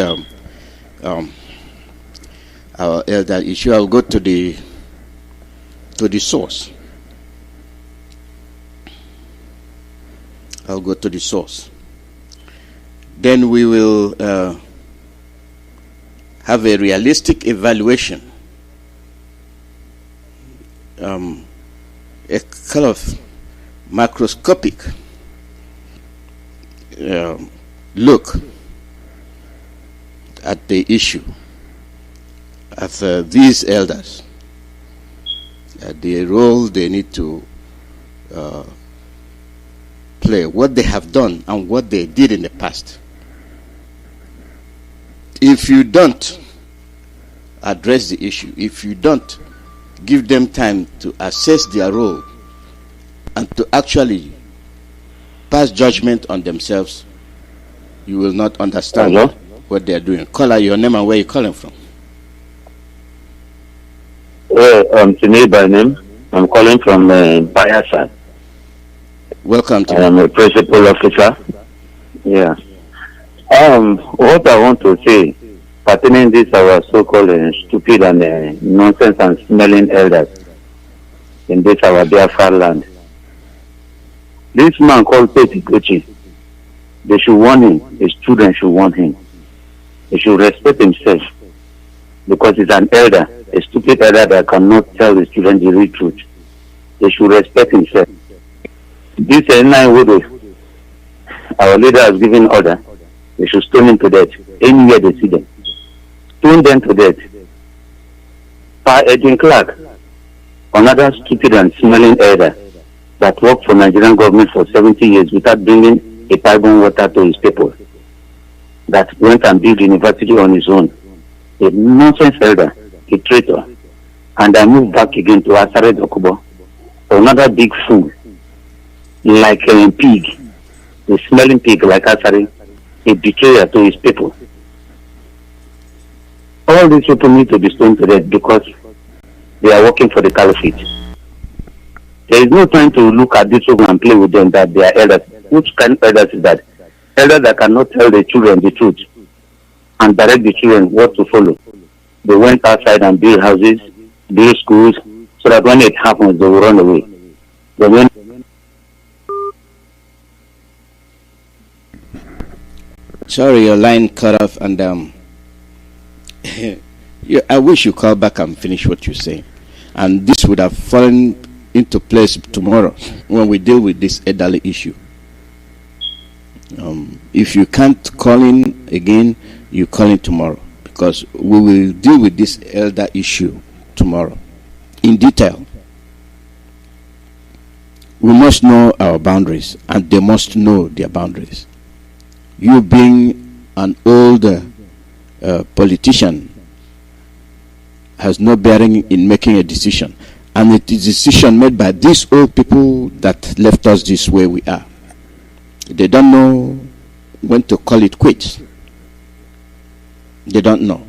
our elder issue. I'll go to the source. I'll go to the source. Then we will have a realistic evaluation, a kind of macroscopic look at the issue, at these elders, at the role they need to play, what they have done and what they did in the past. If you don't address the issue, if you don't give them time to assess their role and to actually pass judgment on themselves, you will not understand what they are doing. Call out your name and where you're calling from. I'm Tine by name. I'm calling from Biafra. Welcome to I'm a principal officer. Yeah. What I want to say pertaining this our so-called stupid and nonsense and smelling elders in this our Biafra land. This man called Peti Kochi, they should warn him. His children should warn him. He should respect himself because he's an elder, a stupid elder that cannot tell his children the real truth. They should respect himself. This nine widows, our leader has given order. They should stone him to death anywhere they see them. Stone them to death. Pa Edwin Clark, another stupid and smelling elder that worked for Nigerian government for 70 years without bringing a pipe-borne water to his people, that went and built university on his own. A nonsense elder, a traitor. And I moved back again to Asare Dokubo, another big fool, like a pig, a smelling pig like Asare, a betrayer to his people. All these people need to be stoned to death because they are working for the caliphate. There is no time to look at this people and play with them that they are elders. Which kind of elders is that? Elders that cannot tell the children the truth and direct the children what to follow. They went outside and built houses, built schools, so that when it happens, they will run away. But when Sorry, your line cut off, and I wish you call back and finish what you say, and this would have fallen into place tomorrow when we deal with this elderly issue. If you can't call in again, you call in tomorrow, because we will deal with this elder issue tomorrow in detail. We must know our boundaries, and they must know their boundaries. You being an older politician has no bearing in making a decision, and it is a decision made by these old people that left us this way we are. They don't know when to call it quits. They don't know,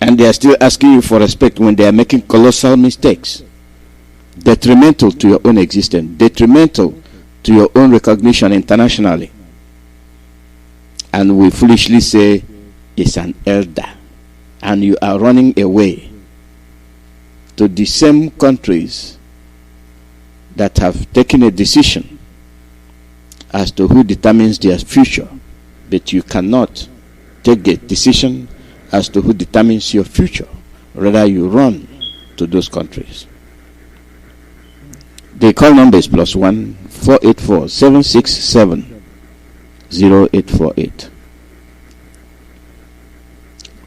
and they are still asking you for respect when they are making colossal mistakes, detrimental to your own existence, detrimental to your own recognition internationally. And we foolishly say it's an elder, and you are running away to the same countries that have taken a decision as to who determines their future, but you cannot take a decision as to who determines your future. Rather, you run to those countries. The call number is +1 484 767 0848.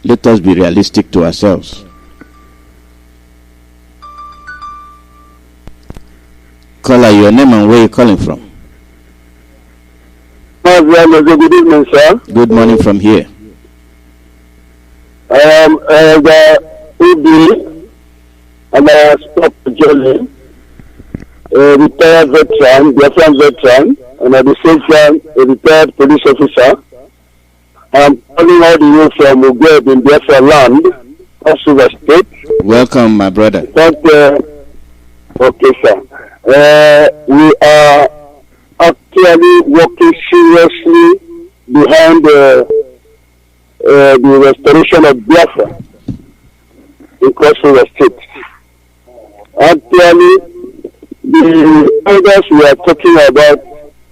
Let us be realistic to ourselves. Caller, your name and where you're calling from? Good evening, sir. Good morning from here. I am the EB, and I stopped Jolly, a retired veteran, Biafra veteran, and at the same time a retired police officer. I'm calling all the way from Ugeb in Biafra land, River State. Welcome, my brother. Okay, sir. We are actually working seriously behind the restoration of Biafra in River State. Actually, the elders we are talking about,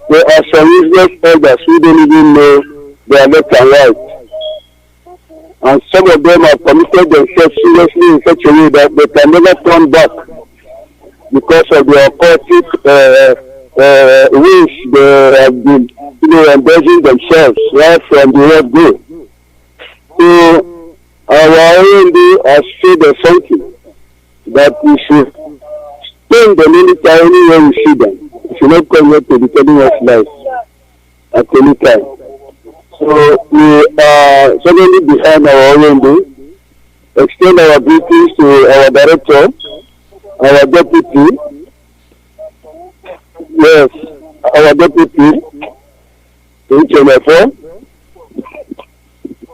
there are some useless elders who don't even know their left and right. And some of them have committed themselves seriously in such a way that they can never turn back because of their occultic ways they have been embracing themselves right from the word go. So our OND has said something that we should stay in the military anywhere we see them. We should not come here to be telling us lies at any time. So we are suddenly behind our OND, extend our greetings to our director, our deputy, yes, our deputy, HMFO.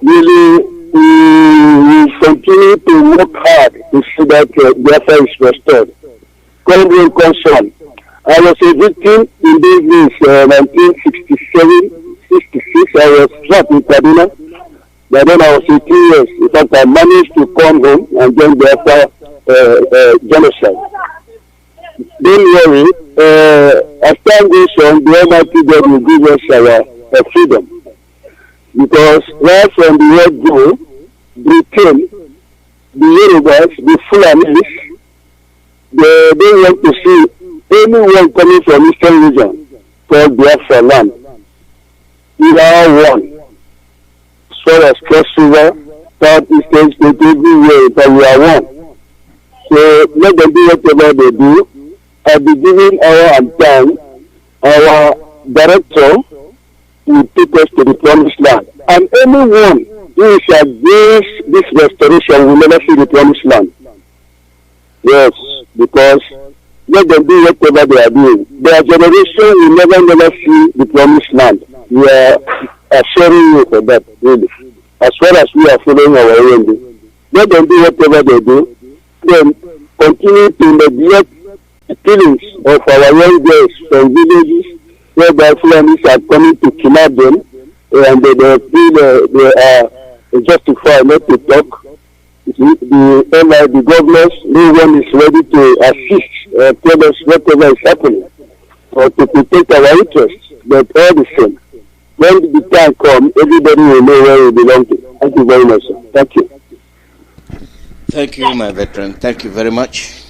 Really, we continue to work hard to see that Biafra is restored. Current concern. I was a victim in these days, 1967, 66. I was trapped in Kaduna. But then I was 18 years. In fact, I managed to come home and join Biafra genocide. Don't worry, as time goes on, the Almighty God will give us our freedom. Because right from the word go, Britain, the Yorubas, the Fulanis, they don't want to see anyone coming from Eastern region called Biafra land. We are one. As far as Cross River, Southeastern State, everywhere, but we are one. So let them do whatever they do. At the beginning hour and time, our director will take us to the promised land. And anyone who is against this restoration will never see the promised land. Yes, because let them do whatever they are doing. Their generation will never see the promised land. We are assuring you for that, really. As far as we are following our own, let them do whatever they do. Then continue to neglect the feelings of our young girls from villages whereby Fulanis are coming to kidnap them, and they feel they are justified not to talk. the governors, no one is ready to assist, tell us whatever is happening, or to protect our interests. But all the same, when the time comes, everybody will know where we belong to. Thank you very much, sir. Thank you. Thank you, my veteran. Thank you very much.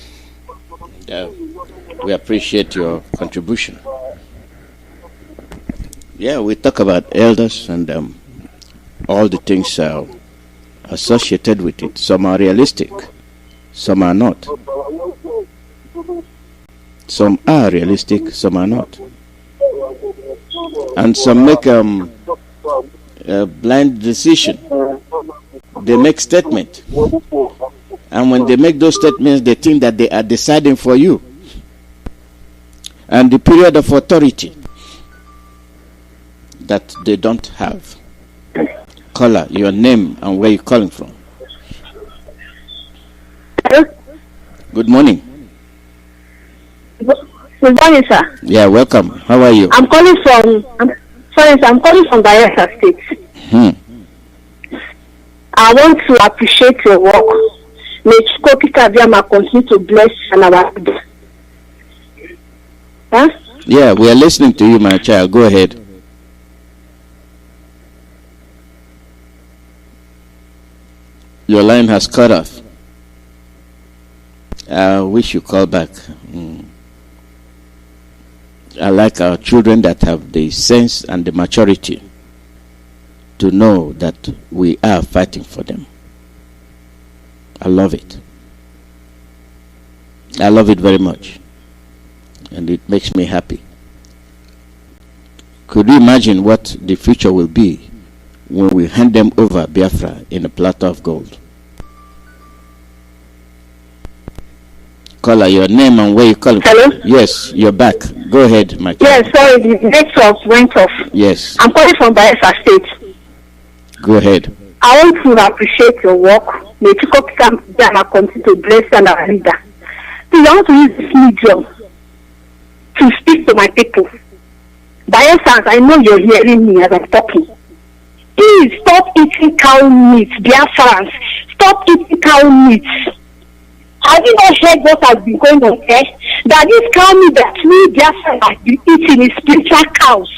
We appreciate your contribution. Yeah, we talk about elders and all the things associated with it. Some are realistic, some are not. Some are realistic, some are not. And some make a blind decision. They make statements. And when they make those statements, they think that they are deciding for you. And the period of authority that they don't have. Caller, your name and where you're calling from. Hello? Good morning. Good morning, sir. Yeah, welcome. How are you? I'm calling from Biafra State. I want to appreciate your work. May Chukwu Abiyama continue to bless and our leader. Huh? Yeah, we are listening to you, my child. Go ahead. Your line has cut off. I wish you call back. I like our children that have the sense and the maturity to know that we are fighting for them. I love it. I love it very much. And it makes me happy. Could you imagine what the future will be when we hand them over Biafra in a platter of gold? Caller, your name and where you calling from? Hello? Yes, you're back. Go ahead, my child. Yes, sorry, the network went off. Yes. I'm calling from Biafra State. Go ahead. I want to appreciate your work. May Chukwu Abiyama continue to bless and our leader. Please, I want to use this medium to speak to my people. Biafrans, I know you're hearing me as I'm talking. Please stop eating cow meat, Biafrans. Stop eating cow meat. Have you not heard what has been going on here? That this cow meat that we Biafrans have been eating is spiritual cows.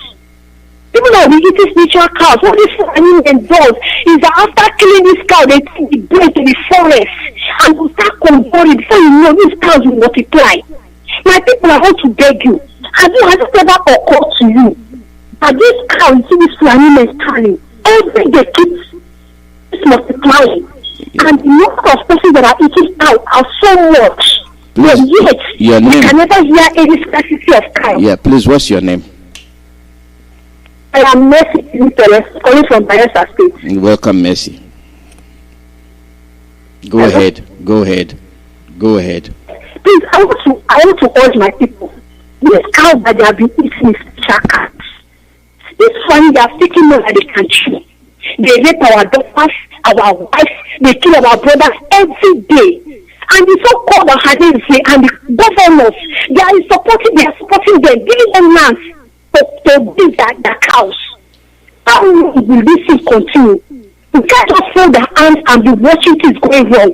People that will be eating spiritual cows, what this animal does is that after killing this cow, they take the brain to the forest and will start converting. Before you know, these cows will multiply. My people, I want to beg you. Has it ever occurred to you that this cow is this animal carrying every day keeps multiplying? And the number of persons that are eating cow are so much. But yet, your name? You can never hear any scarcity of cow. Yeah, please, what's your name? I am Mercy calling from Biafra State. Welcome, Mercy. Go ahead. Go ahead. Go ahead. Please, I want to urge my people. This cow that they have been eating is chakras. This one they are taking more than they can chew. They rape our daughters, our wives, they kill our brothers every day. And the so-called Ahadis and the governors, they are supporting them, giving them lands to build their cows. How long will this thing continue? We can't just fold our hands and be watching things going wrong.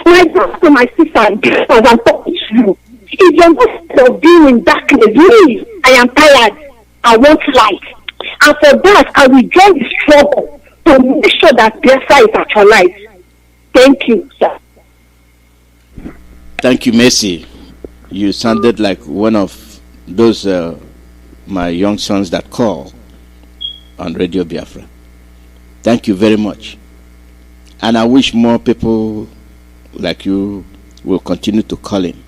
When I talk to my sister, as I'm talking to you, if you're not tired of being in darkness, please, I am tired. I want light. And for that, I will join the struggle to make sure that Biafra is actualized. Thank you, sir. Thank you, Mercy. You sounded like one of those my young sons that call on Radio Biafra. Thank you very much. And I wish more people like you will continue to call in.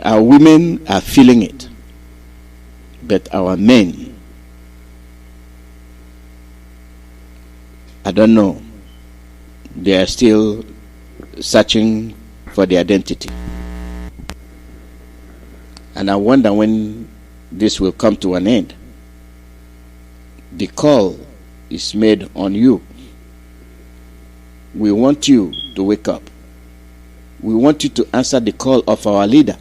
Our women are feeling it, but our men, I don't know, they are still searching for the identity. And I wonder when this will come to an end. The call is made on you. We want you to wake up. We want you to answer the call of our leader.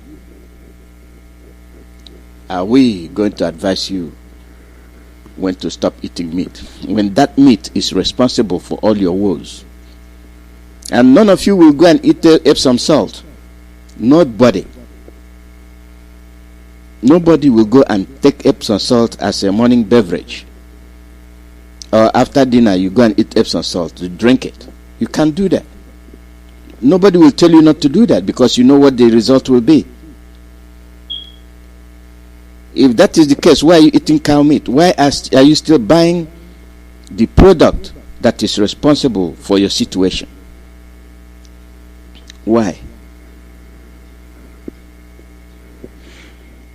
Are we going to advise you when to stop eating meat, when that meat is responsible for all your woes? And none of you will go and eat Epsom salt. Nobody. Nobody will go and take Epsom salt as a morning beverage. Or after dinner, you go and eat Epsom salt to drink it. You can't do that. Nobody will tell you not to do that because you know what the result will be. If that is the case, why are you eating cow meat? Why are you still buying the product that is responsible for your situation? Why?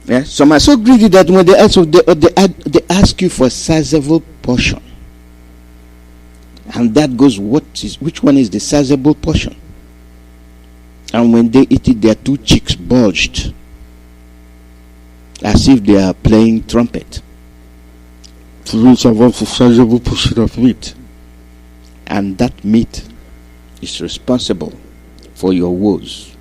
Yeah, some are so greedy that when they ask you for a sizable portion, and that goes which one is the sizable portion? And when they eat it, their two cheeks bulged, as if they are playing trumpet. So it's a sizable portion of meat, and that meat is responsible for your woes.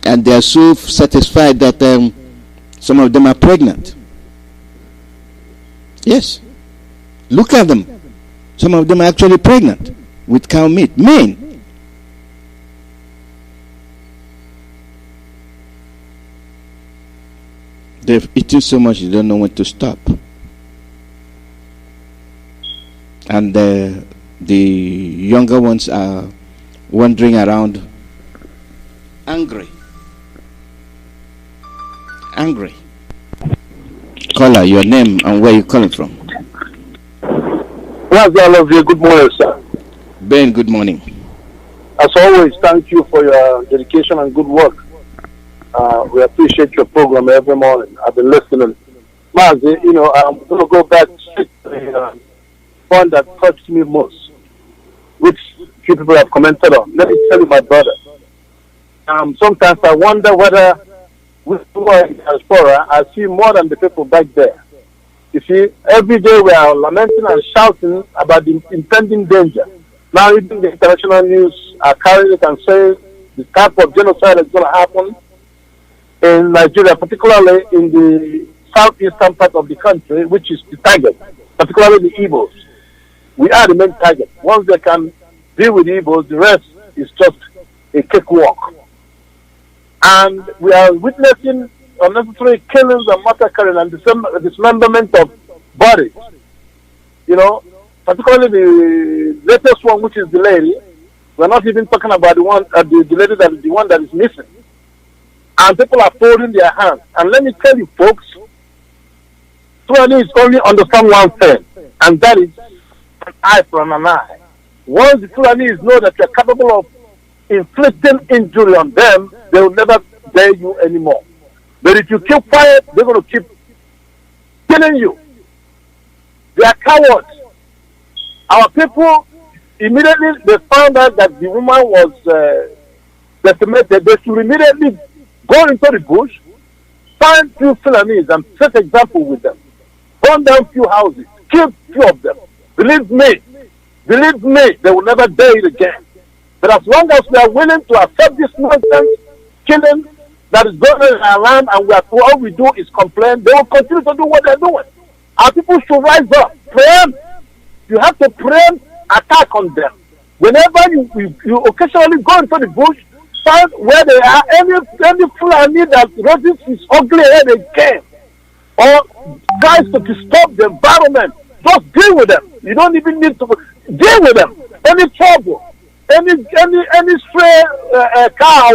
And they are so satisfied that some of them are pregnant. Yes. Look at them. Some of them are actually pregnant with cow meat. Men. They've eaten so much they don't know when to stop. And the younger ones are wandering around angry. Caller, your name and where you calling from? Good morning, sir. Ben, good morning. As always, thank you for your dedication and good work. We appreciate your program every morning. I've been listening. Mazi, I'm going to go back to the one that touched me most, which few people have commented on. Let me tell you, my brother. Sometimes I wonder whether we are in diaspora, I see more than the people back there. You see, every day we are lamenting and shouting about the impending danger. Now even the international news are carrying it and saying the type of genocide is going to happen in Nigeria, particularly in the southeastern part of the country, which is the target, particularly the Igbos. We are the main target. Once they can deal with the Igbos, the rest is just a cakewalk. And we are witnessing unnecessary killings and massacring and dismemberment of bodies. Particularly the latest one, which is the lady. We're not even talking about the lady that is the one that is missing. And people are folding their hands. And let me tell you, folks, Sudanese only understand one thing, and that is an eye for an eye. Once the Sudanese know that you're capable of inflicting injury on them, they will never dare you anymore. But if you keep quiet, they're going to keep killing you. They are cowards. Our people, immediately they found out that the woman was decimated. They should immediately go into the bush, find few Sudanese and set example with them. Burn down few houses, kill few of them. Believe me, they will never dare it again. But as long as we are willing to accept this nonsense, killing that is going on in our land, and all we do is complain, they will continue to do what they're doing. Our people should rise up, preempt. You have to preempt attack on them. Whenever you occasionally go into the bush, find where they are, any Fulani that raises his ugly head again, or tries to disturb the environment, just deal with them. You don't even need to deal with them. Any trouble, any stray cow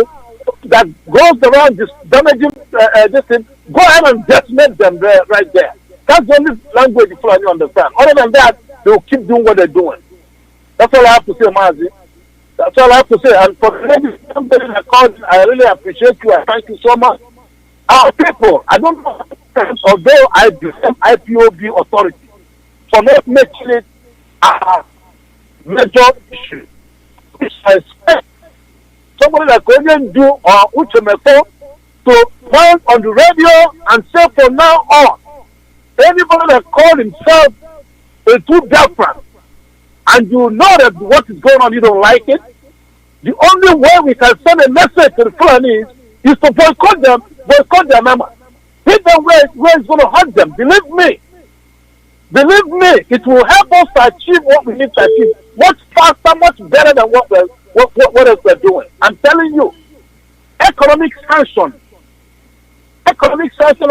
that goes around just damaging this thing, go ahead and decimate them right there. That's the only language the Fulani understand. Other than that, they will keep doing what they're doing. That's all I have to say, Mazi. That's all I have to say. And for the ladies, somebody that called, I really appreciate you. I thank you so much. Our people, I don't know, although I blame IPOB authority for not making it a major issue, which I expect somebody like Korean do or Uchemeko to point on the radio and say from now on, anybody that calls himself a true Biafra, and you know that what is going on, you don't like it, the only way we can send a message to the Fulanis is to boycott their members. Hit them where it's going to hurt them. Believe me, Believe me, it will help us to achieve what we need to achieve much faster, much better than what else we're doing. I'm telling you, economic sanction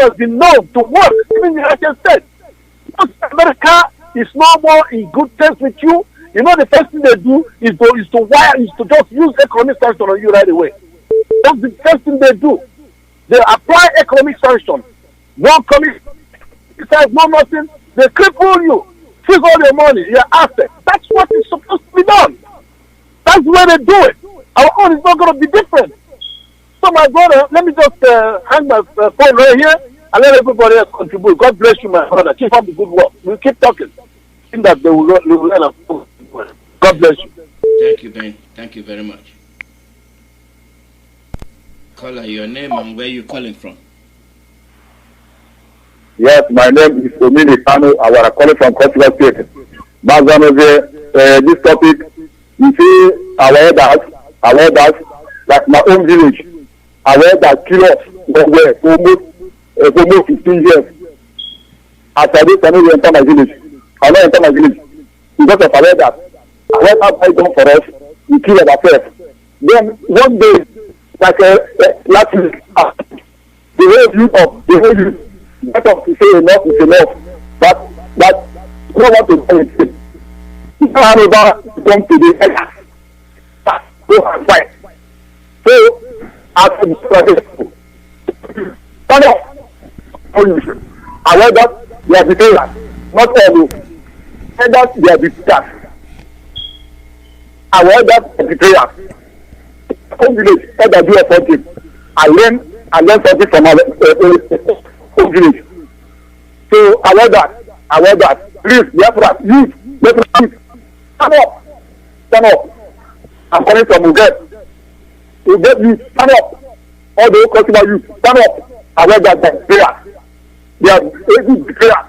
has been known to work even in the United States. America is no more in good terms with you. You know, the first thing they do is to just use economic sanction on you right away. That's the first thing they do. They apply economic sanction. No coming, no nothing. They cripple you, seize all your money, your assets. That's what is supposed to be done. That's the way they do it. Our own is not going to be different. So, my brother, let me just hang my phone right here and let everybody else contribute. God bless you, my brother. Keep up the good work. We'll keep talking. In that they will learn. God bless you. Thank you, Ben. Thank you very much. Caller, your name and where you calling from? Yes, my name is Omini Kano. I was calling from Kosovo State. This topic, you see, our elders, like my own village, our elders kill us for almost 15 years. After this, I know you enter my village. I know enter my village because of our elders. Our elders fight done for us. We kill ourselves. Then one day, like last week, the whole youth get up to say enough is enough. But you don't want to do it. You don't have to come to the elders. Go and fight. So, as a stand up. Our elders, they are betrayers. Not all those. Elders, they are betrayers. Our elders are betrayers. Home village, elders do a something. I learn something from our home village. So our elders, please, Biafra, youth, stand up. I'm calling from Uget. Youth, stand up. All the customer youth, stand up. Our elders are betrayers. They are betrayers.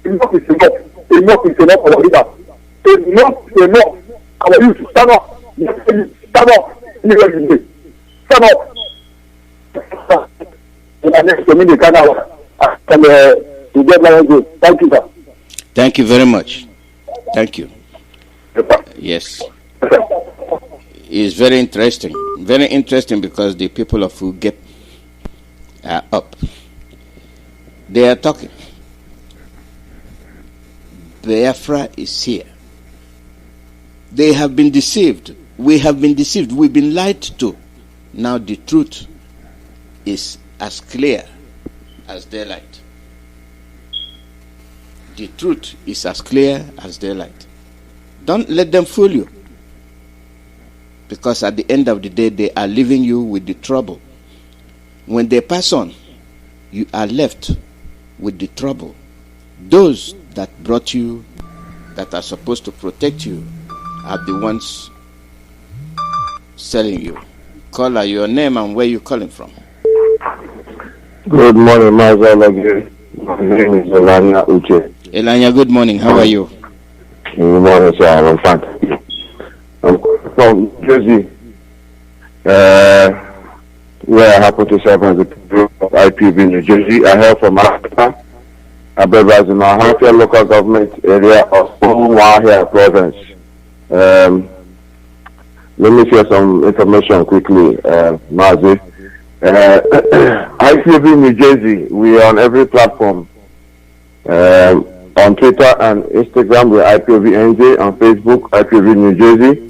Enough is enough for our leaders. Enough. Our youth, stand up. Stand up. Stand up. Thank you, sir. Thank you very much. Thank you. Yes. It's very interesting. Very interesting because the people of Uget are up. They are talking. Biafra is here. They have been deceived. We have been deceived. We've been lied to. Now the truth is as clear as daylight. The truth is as clear as daylight. Don't let them fool you. Because at the end of the day, they are leaving you with the trouble. When they pass on, you are left with the trouble. Those that brought you, that are supposed to protect you, are the ones selling you. Caller, your name and where you calling from? Good morning, Mazal. My name is Elanya Uche. Elanya, good morning. How are you? Good morning, sir. I'm fine. I'm from Jersey, where I happen to serve as the people of IPB in New Jersey. I hail from Africa. I live in our Rapture local government area of Wahia province. Let me share some information quickly, Mazi. IPB New Jersey, we are on every platform. On Twitter and Instagram, we're IPOVNJ. On Facebook, IPOV New Jersey.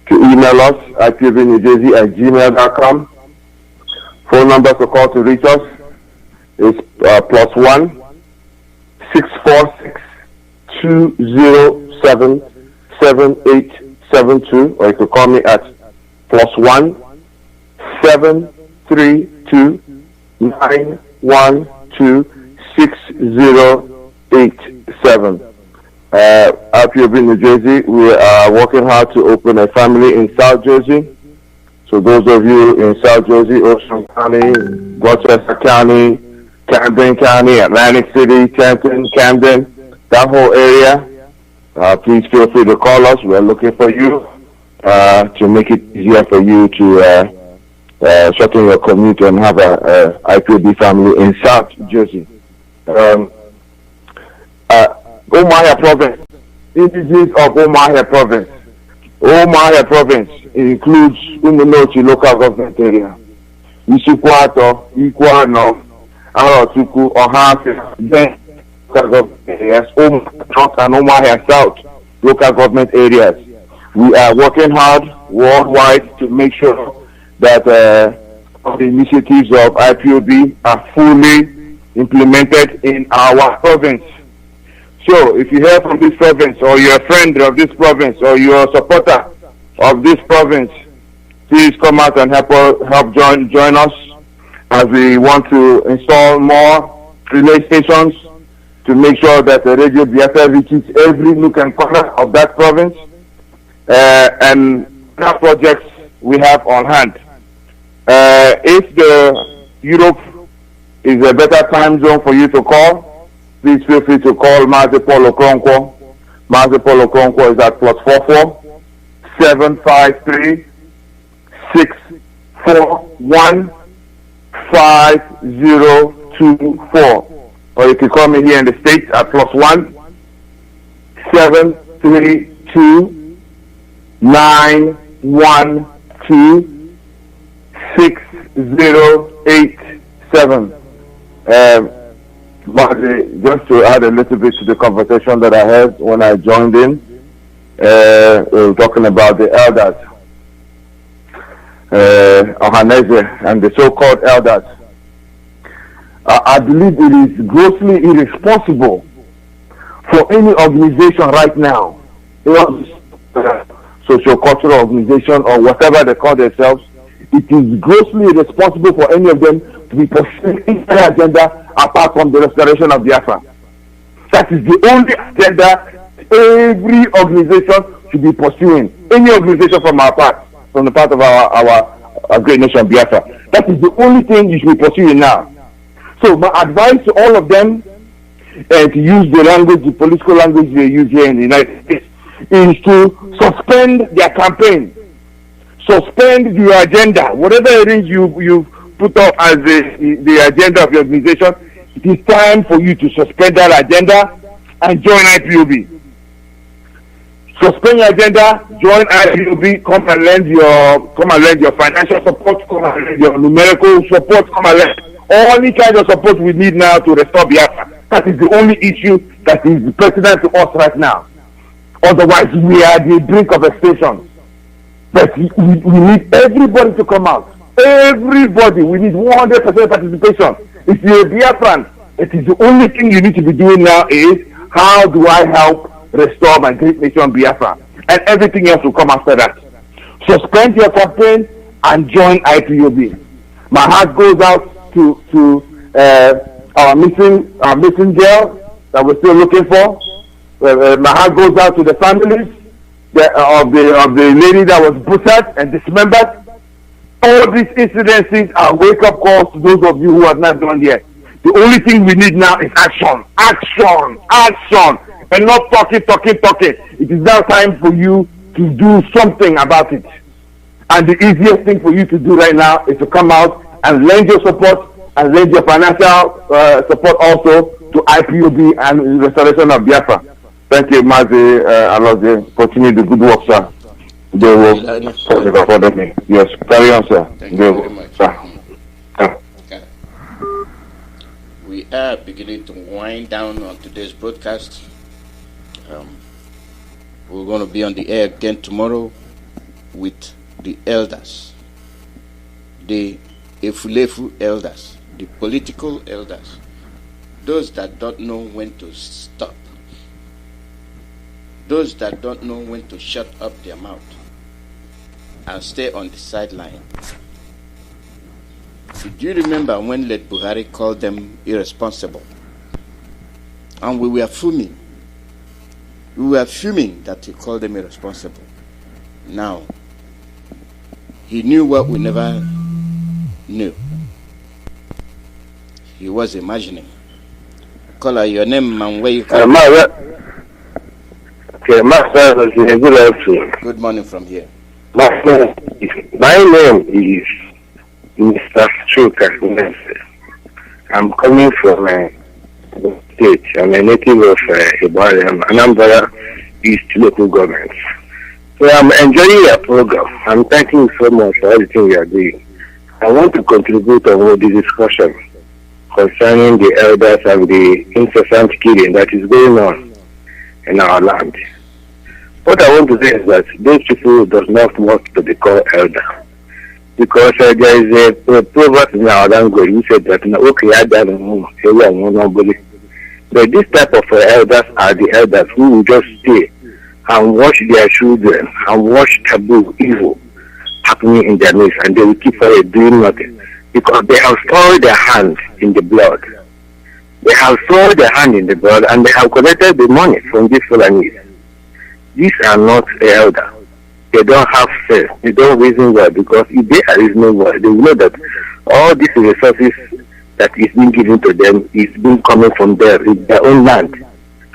To email us, IPOVNewJersey@gmail.com. Phone number to call to reach us is +1 646 207 7872, or you could call me at +1 732 912 6087. IPOB New Jersey, we are working hard to open a family in South Jersey. So those of you in South Jersey, Ocean County, Westchester County, Camden County, Atlantic City, Canton, Camden, that whole area, please feel free to call us. We're looking for you to make it easier for you to shorten your commute and have a IPOB family in South Jersey. Umuahia province, indigenous of Umuahia province. Umuahia province includes Umunochi local government area, Ishikwato, Ikwano, Arotuku, Ohafia, then local government areas, North and Umuahia South local government areas. We are working hard worldwide to make sure that the initiatives of IPOB are fully implemented in our province. So if you hear from this province, or you're a friend of this province, or you're a supporter of this province, please come out and help join us as we want to install more relay stations to make sure that the Radio Biafra reaches every nook and corner of that province, and other projects we have on hand. If the Europe is a better time zone for you to call, please feel free to call Mazi Paul Okronkwo. Mazi Paul Okronkwo is at +44 753 641 5024. Or you can call me here in the States at +1 732 912 6087. But just to add a little bit to the conversation that I had when I joined in, we were talking about the elders, Ohaneze, and the so-called elders. I believe it is grossly irresponsible for any organization right now, socio-cultural organization or whatever they call themselves. It is grossly irresponsible for any of them to be pursuing any agenda apart from the restoration of Biafra. That is the only agenda every organization should be pursuing. Any organization from the part of our great nation Biafra. That is the only thing you should be pursuing now. So my advice to all of them, to use the language, the political language they use here in the United States, is to suspend their campaign. Suspend your agenda. Whatever it is you put up as the agenda of your organization, it is time for you to suspend that agenda and join IPOB. Suspend your agenda, join IPOB, come and lend your financial support, come and lend your numerical support, come and lend all the kinds of support we need now to restore Biafra. That is the only issue that is pertinent to us right now. Otherwise, we are at the brink of extinction. But we need everybody to come out. Everybody. We need 100% participation. If you're a Biafran, it is the only thing you need to be doing now is, how do I help restore my great nation Biafra? And everything else will come after that. Suspend your campaign and join IPOB. My heart goes out to our missing girl that we're still looking for. My heart goes out to the families of the lady that was butchered and dismembered. All these incidences are wake-up calls to those of you who have not done yet. The only thing we need now is action, action, action, and not talking. It is now time for you to do something about it. And the easiest thing for you to do right now is to come out and lend your support and lend your financial support also to IPOB and restoration of Biafra. Thank you, Mazi Alozie. Continue the good work, sir. They will support me. Yes, carry on, sir. Thank you very much. Sir. Okay. We are beginning to wind down on today's broadcast. We're going to be on the air again tomorrow with the elders, the Efulefu elders, the political elders, those that don't know when to stop, those that don't know when to shut up their mouth and stay on the sideline. Do you remember when Led Buhari called them irresponsible? And we were fuming. We were fuming that he called them irresponsible. Now, he knew what we never knew. He was imagining. Caller, your name and where you come from? Good morning from here. My name is Mr. Chuka. I'm coming from State. I'm a native of Ipob, Anambra East local government. So I'm enjoying your program. I'm thanking you so much for everything you are doing. I want to contribute on the discussion concerning the elders and the incessant killing that is going on in our land. What I want to say is that those people does not want to be called elder. Because there is a proverb in our language who said that, okay, I don't. But this type of elders are the elders who will just stay and watch their children and watch taboo, evil happening in their midst, and they will keep quiet doing nothing. Because they have soiled their hands in the blood. They have soiled their hand in the blood and they have collected the money from these Fulanis. These are not elders. They don't have sense. They don't reason well, because if they are reasoning well, they will know that all these resources that is being given to them is being coming from their own land.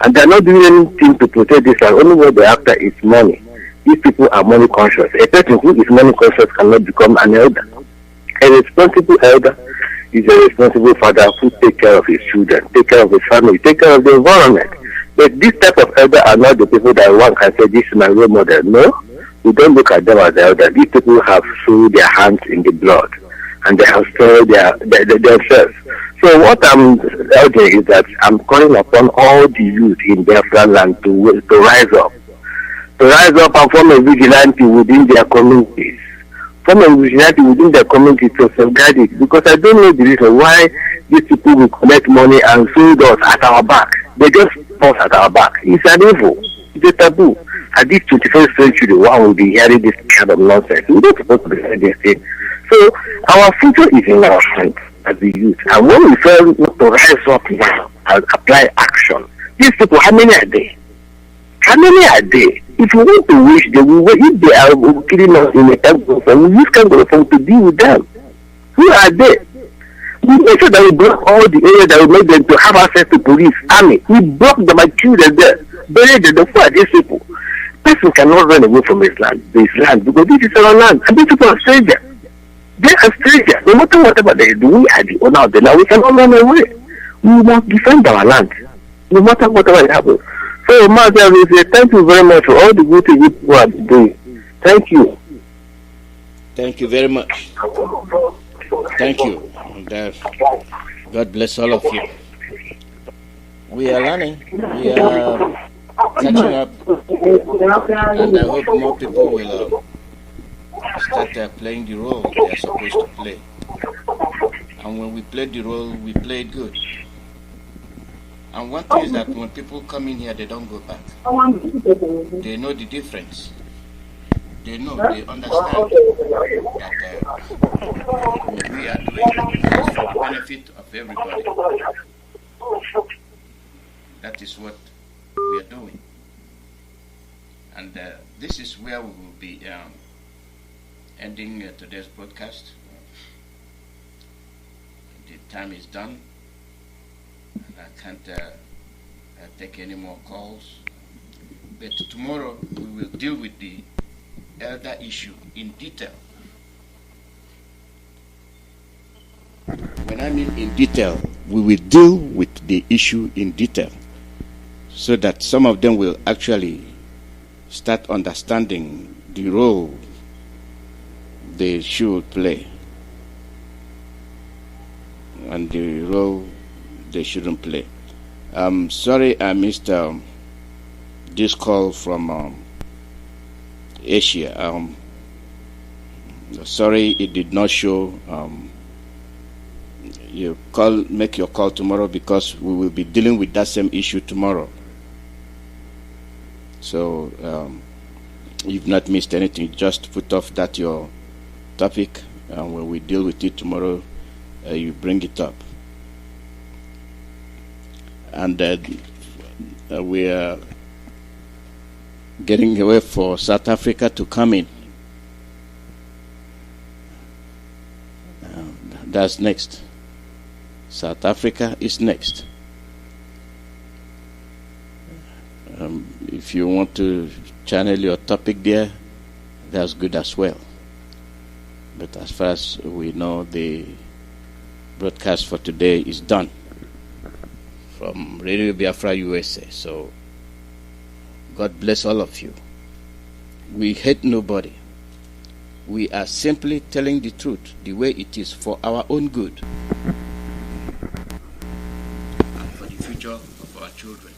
And they are not doing anything to protect this land. Only what they are after is money. These people are money conscious. A person who is money conscious cannot become an elder. A responsible elder is a responsible father who takes care of his children, take care of his family, take care of the environment. But this type of elder are not the people that one can say, this is my role model. No, we don't look at them as elder. These people have soiled their hands in the blood, and they have soiled themselves. So what I'm urging is that I'm calling upon all the youth in Biafra land to rise up. To rise up and form a vigilante within their communities. Form a vigilante within their community to safeguard it. Because I don't know the reason why these people will collect money and sold us at our back. They just us at our back. It's an evil. It's a taboo. At this 21st century, one will be hearing this kind of nonsense. We're not supposed to be hearing this thing. So our future is in our hands as the youth. And when we fail to rise up now and apply action, these people, how many are there? How many are there? If you want to wish, they will wait. If they are killing us in a time we use kind of to deal with them. Who are they? We make sure that we block all the areas that will make them to have access to police, army. We block them and kill them there. Bury them. Who are these people? Person cannot run away from his land, because this is our land. And these people are strangers. They are strangers. No matter whatever they do, we are the owner of the land. We cannot run away. We must defend our land, no matter whatever happens. So, Master, we say thank you very much for all the good things you are doing. Thank you. Thank you very much. Thank you. And, God bless all of you. We are learning. We are catching up. And I hope more people will start playing the role they are supposed to play. And when we play the role, we play it good. And one thing is that when people come in here, they don't go back. They know the difference. They know, they understand that what we are doing is for the benefit of everybody. That is what we are doing. And this is where we will be ending today's broadcast. The time is done. And I can't take any more calls. But tomorrow we will deal with the elder issue in detail. When I mean in detail, we will deal with the issue in detail so that some of them will actually start understanding the role they should play and the role they shouldn't play. I'm sorry I missed this call from Asia. Sorry it did not show. Make your call tomorrow, because we will be dealing with that same issue tomorrow. So you've not missed anything. Just put off that your topic, and when we deal with it tomorrow, you bring it up. And we are getting away for South Africa to come in. That's next. South Africa is next. If you want to channel your topic there, that's good as well. But as far as we know, the broadcast for today is done. from Radio Biafra USA. So God bless all of you. We hate nobody. We are simply telling the truth the way it is for our own good and for the future of our children.